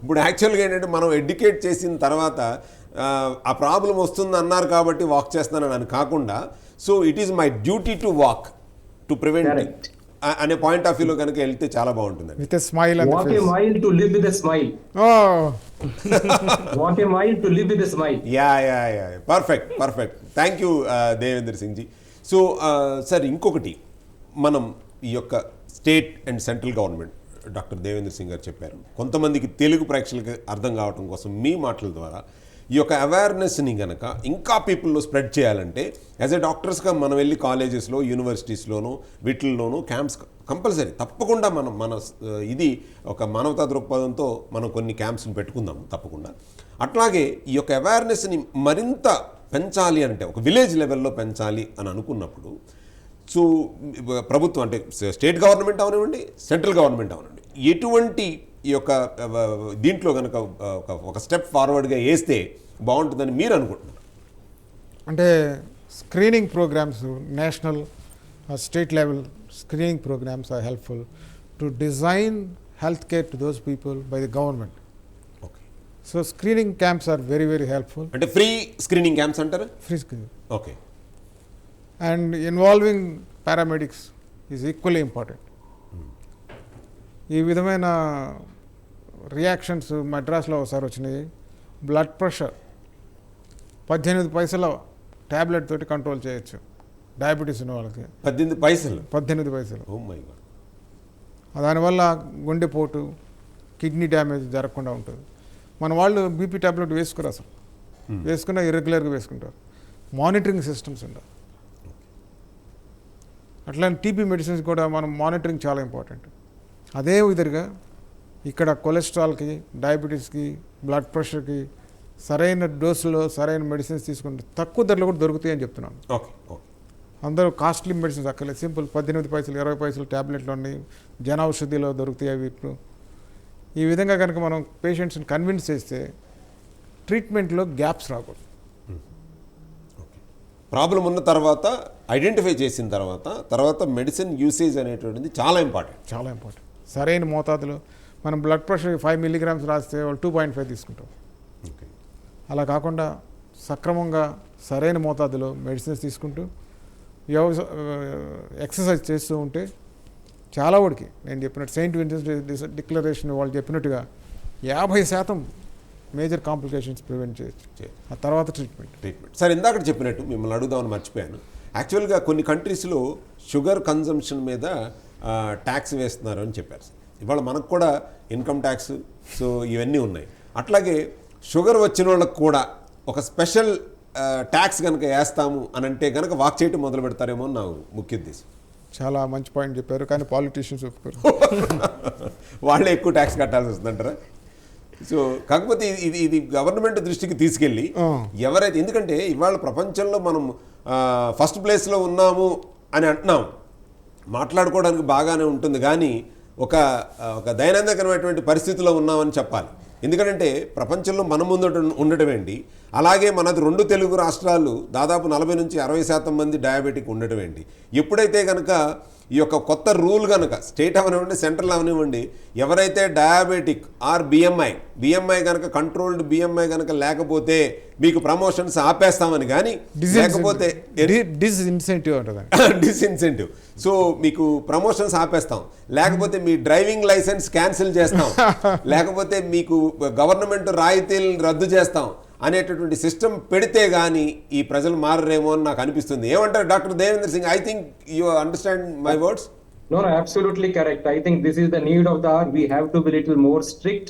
Speaker 1: ఇప్పుడు యాక్చువల్గా ఏంటంటే మనం educate చేసిన తర్వాత ఆ problem వస్తుంది అన్నారు కాబట్టి వాక్ చేస్తున్నాను అని కాకుండా, so it is my duty to walk to prevent
Speaker 4: Correct.
Speaker 1: అనే పాయింట్ ఆఫ్ వ్యూలో కనుక వెళ్తే చాలా బాగుంటుందండి.
Speaker 2: With a smile on
Speaker 4: Walk
Speaker 2: the
Speaker 4: a
Speaker 2: face.
Speaker 4: mile to live with a smile.
Speaker 2: Oh,
Speaker 4: Walk a mile to live with a smile.
Speaker 1: Yeah perfect. Thank you Devendra Singh ji. So sir, ఇంకొకటి, మనం ఈ యొక్క state and central government, doctor Devendra Singh గారు చెప్పారు, కొంతమందికి తెలుగు ప్రేక్షకులకి అర్థం కావడం కోసం మీ మాటల ద్వారా ఈ యొక్క అవేర్నెస్ని కనుక ఇంకా పీపుల్లో స్ప్రెడ్ చేయాలంటే యాజ్ ఎ డాక్టర్స్గా మనం వెళ్ళి కాలేజెస్లో, యూనివర్సిటీస్లోనూ, వీటిల్లోనూ క్యాంప్స్ కంపల్సరీ తప్పకుండా మన ఇది ఒక మానవతా దృక్పథంతో మనం కొన్ని క్యాంప్స్ని పెట్టుకుందాం తప్పకుండా. అట్లాగే ఈ యొక్క అవేర్నెస్ని మరింత పెంచాలి అంటే ఒక విలేజ్ లెవెల్లో పెంచాలి అని అనుకున్నప్పుడు, సో ప్రభుత్వం అంటే స్టేట్ గవర్నమెంట్ అవనివ్వండి, సెంట్రల్ గవర్నమెంట్ అవనివ్వండి, ఎటువంటి ఈ యొక్క దీంట్లో కనుక ఒక స్టెప్ ఫార్వర్డ్గా వేస్తే బాగుంటుందని మీరు అనుకుంటున్నారు?
Speaker 2: అంటే screening programs, national state level screening programs are helpful to design health care to those people by the government.
Speaker 1: Okay.
Speaker 2: So screening camps are very very helpful.
Speaker 1: అంటే ఫ్రీ స్క్రీనింగ్ క్యాంప్స్ అంటారా?
Speaker 2: Free screening.
Speaker 1: Okay.
Speaker 2: And involving paramedics is equally important. ఈ విధమైన reactions మద్రాస్లో ఒకసారి వచ్చినాయి. Blood pressure 18 పైసల tablet తోటి control చేయొచ్చు diabetes ఉన్న వాళ్ళకి.
Speaker 1: 18 పైసలు?
Speaker 2: 18 పైసలు.
Speaker 1: Oh my god.
Speaker 2: దానివల్ల గుండెపోటు, కిడ్నీ డ్యామేజ్ జరగకుండా ఉంటుంది. మన వాళ్ళు బీపీ ట్యాబ్లెట్ వేసుకురా అసలు, వేసుకున్నా ఇర్రెగ్యులర్గా వేసుకుంటారు. మానిటరింగ్ సిస్టమ్స్ ఉండాలి. అట్లానే టీబీ మెడిసిన్స్ కూడా మనం మానిటరింగ్ చాలా ఇంపార్టెంట్. అదే విధంగా ఇక్కడ కొలెస్ట్రాల్కి, డయాబెటీస్కి, బ్లడ్ ప్రెషర్కి సరైన డోసులో సరైన మెడిసిన్స్ తీసుకుంటే తక్కువ ధరలో కూడా దొరుకుతాయి అని చెప్తున్నాను.
Speaker 1: ఓకే.
Speaker 2: అందరూ కాస్ట్లీ మెడిసిన్స్ అక్కర్లేదు. సింపుల్ 18 పైసలు, 20 పైసలు ట్యాబ్లెట్లు ఉన్నాయి, జన ఔషధిలో దొరుకుతాయి. అవి ఇప్పుడు ఈ విధంగా కనుక మనం పేషెంట్స్ని కన్విన్స్ చేస్తే ట్రీట్మెంట్లో గ్యాప్స్ రాకూడదు.
Speaker 1: ప్రాబ్లం ఉన్న తర్వాత ఐడెంటిఫై చేసిన తర్వాత మెడిసిన్ యూసేజ్ అనేటువంటిది చాలా ఇంపార్టెంట్.
Speaker 2: చాలా ఇంపార్టెంట్. సరైన మోతాదులో మనం బ్లడ్ ప్రెషర్ 5 milligrams రాస్తే వాళ్ళు 2.5 తీసుకుంటాం.
Speaker 1: ఓకే.
Speaker 2: అలా కాకుండా సక్రమంగా సరైన మోతాదులో మెడిసిన్స్ తీసుకుంటూ ఎక్సర్సైజ్ చేస్తూ ఉంటే చాలా వరకు నేను చెప్పినట్టు సెయింట్ విన్సెంట్ డిక్లరేషన్ వాళ్ళు చెప్పినట్టుగా 50% మేజర్ కాంప్లికేషన్స్ ప్రివెంట్ చేయొచ్చు. ఆ తర్వాత ట్రీట్మెంట్.
Speaker 1: సార్ ఇందాక చెప్పినట్టు మిమ్మల్ని అడుగుదామని మర్చిపోయాను. యాక్చువల్గా కొన్ని కంట్రీస్లో షుగర్ కన్జంప్షన్ మీద ట్యాక్స్ వేస్తున్నారు అని చెప్పారు సార్. ఇవాళ మనకు కూడా ఇన్కమ్ ట్యాక్స్ సో ఇవన్నీ ఉన్నాయి. అట్లాగే షుగర్ వచ్చిన వాళ్ళకు కూడా ఒక స్పెషల్ ట్యాక్స్ కనుక వేస్తాము అని అంటే కనుక వాక్ చేయటం మొదలు పెడతారేమో అని నా ముఖ్య ఉద్దేశం.
Speaker 2: చాలా మంచి పాయింట్ చెప్పారు, కానీ పాలిటీషియన్స్ ఒప్పుకోరు.
Speaker 1: వాళ్ళే ఎక్కువ ట్యాక్స్ కట్టాల్సి వస్తుందంటారా? సో కాకపోతే ఇది గవర్నమెంట్ దృష్టికి తీసుకెళ్ళి ఎవరైతే, ఎందుకంటే ఇవాళ ప్రపంచంలో మనం ఫస్ట్ ప్లేస్లో ఉన్నాము అని అంటున్నాం, మాట్లాడుకోవడానికి బాగానే ఉంటుంది, కానీ ఒక దైనందికమైనటువంటి పరిస్థితిలో ఉన్నామని చెప్పాలి. ఎందుకంటే ప్రపంచంలో మన ముందు ఉండటం ఏంటి, అలాగే మనది 2 తెలుగు రాష్ట్రాలు దాదాపు 40 నుంచి 60% మంది డయాబెటిక్ ఉండటం ఏంటి. ఎప్పుడైతే కనుక ఈ యొక్క కొత్త రూల్ కనుక స్టేట్ అవనివ్వండి సెంట్రల్ అవనివ్వండి, ఎవరైతే డయాబెటిక్ ఆర్ బిఎంఐ కనుక కంట్రోల్డ్ బిఎంఐ కనుక లేకపోతే మీకు ప్రమోషన్స్ ఆపేస్తామని, కానీ లేకపోతే
Speaker 2: డిస్ఇన్సెంటివ్ ఉంటుంది.
Speaker 1: డిస్ఇన్సెంటివ్. సో మీకు ప్రమోషన్స్ ఆపేస్తాం, లేకపోతే మీ డ్రైవింగ్ లైసెన్స్ క్యాన్సిల్ చేస్తాం, లేకపోతే మీకు గవర్నమెంట్ రాయితీలు రద్దు చేస్తాం అనేటటువంటి సిస్టమ్ పెడితే కానీ ఈ ప్రజలు మారరేమో అని నాకు అనిపిస్తుంది. ఏమంటారు doctor Devendra Singh? I think you understand my words.
Speaker 4: No, absolutely correct. I think this is the need of the hour. We have to be little more strict,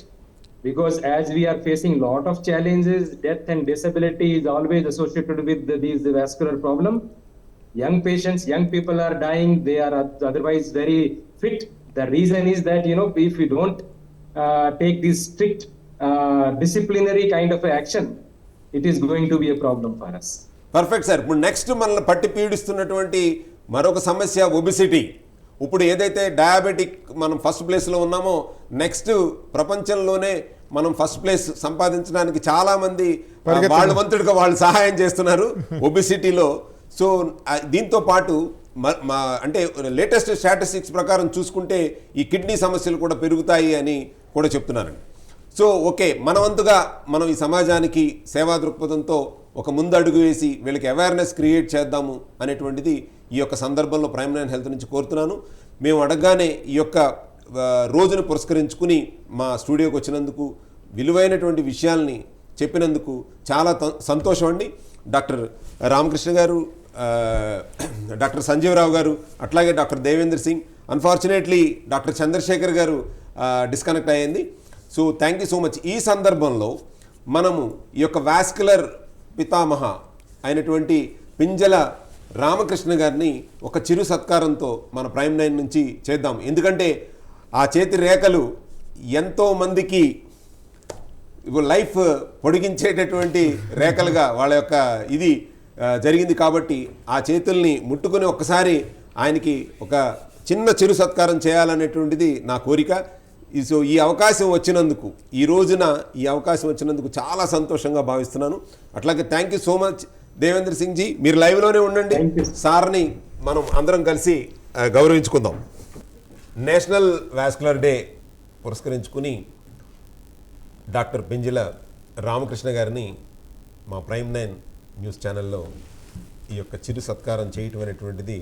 Speaker 4: because as we are facing lot of challenges, death and disability is always associated with these vascular problem. Young patients, young people are dying. They are otherwise very fit. The reason is that, if we don't take this strict disciplinary kind of action, it is going to be a problem for us.
Speaker 1: Perfect sir. ఇప్పుడు next మనల్ని పట్టి పీడిస్తున్నటువంటి మరొక సమస్య obesity. ఇప్పుడు ఏదైతే diabetic మనం first ప్లేస్లో ఉన్నామో, నెక్స్ట్ ప్రపంచంలోనే మనం ఫస్ట్ ప్లేస్ సంపాదించడానికి చాలామంది వాళ్ళ వంతుడిగా వాళ్ళు సహాయం చేస్తున్నారు ఒబిసిటీలో. సో దీంతో పాటు అంటే లేటెస్ట్ స్టాటిస్టిక్స్ ప్రకారం చూసుకుంటే ఈ కిడ్నీ సమస్యలు కూడా పెరుగుతాయి అని కూడా చెప్తున్నారండి. సో ఓకే, మన వంతుగా మనం ఈ సమాజానికి సేవా దృక్పథంతో ఒక ముందడుగు వేసి వీళ్ళకి అవేర్నెస్ క్రియేట్ చేద్దాము అనేటువంటిది ఈ యొక్క సందర్భంలో ప్రైమ్ 9 హెల్త్ నుంచి కోరుతున్నాను. మేము అడగగానే ఈ యొక్క రోజును పురస్కరించుకుని మా స్టూడియోకి వచ్చినందుకు, విలువైనటువంటి విషయాల్ని చెప్పినందుకు చాలా సంతోషం అండి. డాక్టర్ రామకృష్ణ గారు, డాక్టర్ సంజీవరావు గారు, అట్లాగే doctor Devendra Singh. Unfortunately doctor Chandrashekar గారు డిస్కనెక్ట్ అయ్యింది. So thank you so much. ఈ సందర్భంలో మనము ఈ యొక్క వాస్కులర్ పితామహ అయినటువంటి పింజల రామకృష్ణ గారిని ఒక చిరు సత్కారంతో మన ప్రైమ్ 9 నుంచి చేద్దాం. ఎందుకంటే ఆ చేతి రేఖలు ఎంతోమందికి లైఫ్ పొడిగించేటటువంటి రేఖలుగా వాళ్ళ యొక్క ఇది జరిగింది. కాబట్టి ఆ చేతుల్ని ముట్టుకుని ఒక్కసారి ఆయనకి ఒక చిన్న చిరు సత్కారం చేయాలనేటువంటిది నా కోరిక. సో ఈ అవకాశం వచ్చినందుకు, ఈ రోజున ఈ అవకాశం వచ్చినందుకు చాలా సంతోషంగా భావిస్తున్నాను. అట్లాగే thank you so much Devendra Singh ji. మీరు లైవ్లోనే ఉండండి. సార్ని మనం అందరం కలిసి గౌరవించుకుందాం. నేషనల్ వాస్కులర్ డే పురస్కరించుకుని డాక్టర్ పింజల రామకృష్ణ గారిని మా ప్రైమ్ 9 న్యూస్ ఛానల్లో ఈ యొక్క చిరు సత్కారం చేయటం అనేటువంటిది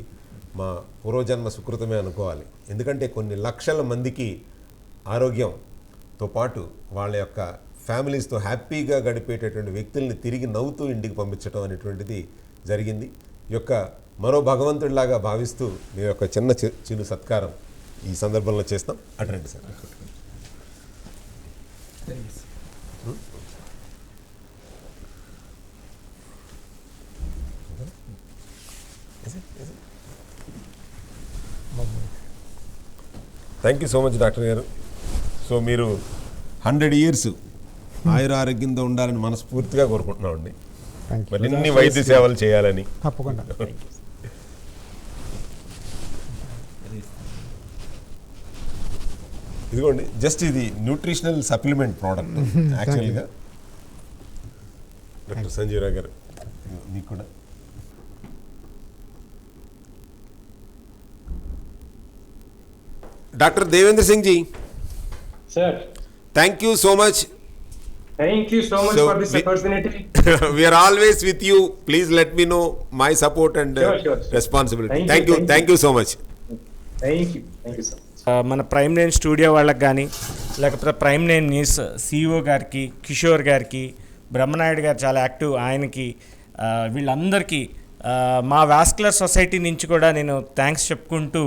Speaker 1: మా పూర్వజన్మ సుకృతమే అనుకోవాలి. ఎందుకంటే కొన్ని లక్షల మందికి ఆరోగ్యంతో పాటు వాళ్ళ యొక్క ఫ్యామిలీస్తో హ్యాపీగా గడిపేటటువంటి వ్యక్తుల్ని తిరిగి నవ్వుతూ ఇంటికి పంపించడం అనేటువంటిది జరిగింది. ఈ యొక్క మరో భగవంతుడిలాగా భావిస్తూ మీ యొక్క చిన్న చిరు సత్కారం ఈ సందర్భంలో చేస్తాం. అటండి sir. Thank you so much doctor గారు. సో మీరు 100 years ఆయురారోగ్యంతో ఉండాలని మనస్ఫూర్తిగా కోరుకుంటున్నామండి. మరిన్ని వైద్య సేవలు చేయాలని.
Speaker 2: తప్పకుండా.
Speaker 1: ఇదిగోండి జస్ట్ ఇది న్యూట్రిషనల్ సప్లిమెంట్ ప్రోడక్ట్ యాక్చువల్గా. డాక్టర్ సంజీవ్ రావు గారు మీకు కూడా doctor Devendra Singh ji,
Speaker 4: Sir,
Speaker 1: thank you so much.
Speaker 4: thank you so much
Speaker 1: So,
Speaker 4: for this opportunity.
Speaker 1: We are always with you. Please let me know my support and
Speaker 4: Sure.
Speaker 1: responsibility.
Speaker 4: Thank you.
Speaker 1: Thank you so much.
Speaker 4: Thank you so much.
Speaker 3: మన prime nine studio వాళ్ళకి కానీ లేకపోతే prime nine news CEO గారికి, కిషోర్ గారికి, బ్రహ్మనాయుడు గారు చాలా active, ఆయనకి వీళ్ళందరికీ మా వాస్కులర్ సొసైటీ నుంచి కూడా నేను థ్యాంక్స్ చెప్పుకుంటూ,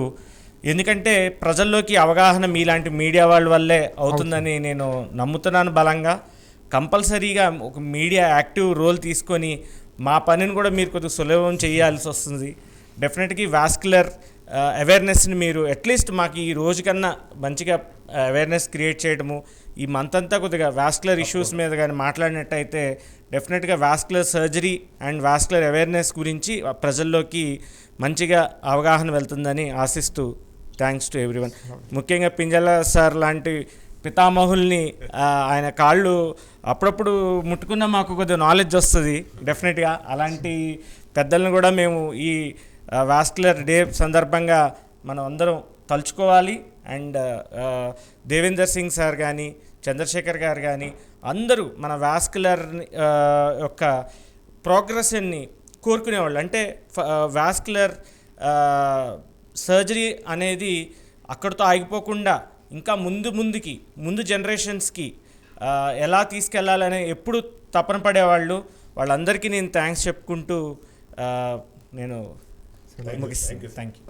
Speaker 3: ఎందుకంటే ప్రజల్లోకి అవగాహన మీలాంటి మీడియా వాళ్ళ వల్లే అవుతుందని నేను నమ్ముతున్నాను బలంగా. కంపల్సరీగా ఒక మీడియా యాక్టివ్ రోల్ తీసుకొని మా పనిని కూడా మీరు కొద్దిగా సులభం చేయాల్సి వస్తుంది. డెఫినెట్గా వాస్కులర్ అవేర్నెస్ని మీరు అట్లీస్ట్ మాకు ఈ రోజు కన్నా మంచిగా అవేర్నెస్ క్రియేట్ చేయడము, ఈ మంత్ అంతా కొద్దిగా వాస్కులర్ ఇష్యూస్ మీద కానీ మాట్లాడినట్టయితే డెఫినెట్గా vascular surgery and vascular awareness గురించి ప్రజల్లోకి మంచిగా అవగాహన వెళ్తుందని ఆశిస్తూ థ్యాంక్స్ టు ఎవ్రీవన్. ముఖ్యంగా పింజల సార్ లాంటి పితామహుల్ని ఆయన కాళ్ళు అప్పుడప్పుడు ముట్టుకున్న మాకు కొద్దిగా నాలెడ్జ్ వస్తుంది డెఫినెట్గా. అలాంటి పెద్దలను కూడా మేము ఈ వాస్కులర్ డే సందర్భంగా మనం అందరం తలుచుకోవాలి. అండ్ దేవేందర్ సింగ్ సార్ కానీ, చంద్రశేఖర్ గారు కానీ అందరూ మన వాస్కులర్ యొక్క ప్రోగ్రెస్ని కోరుకునేవాళ్ళు. అంటే వాస్కులర్ సర్జరీ అనేది అక్కడితో ఆగిపోకుండా ఇంకా ముందు జనరేషన్స్కి ఎలా తీసుకెళ్లాలనే ఎప్పుడు తపన పడేవాళ్ళు. వాళ్ళందరికీ నేను థ్యాంక్స్ చెప్పుకుంటూ నేను ముగిస్తాను. Thank you.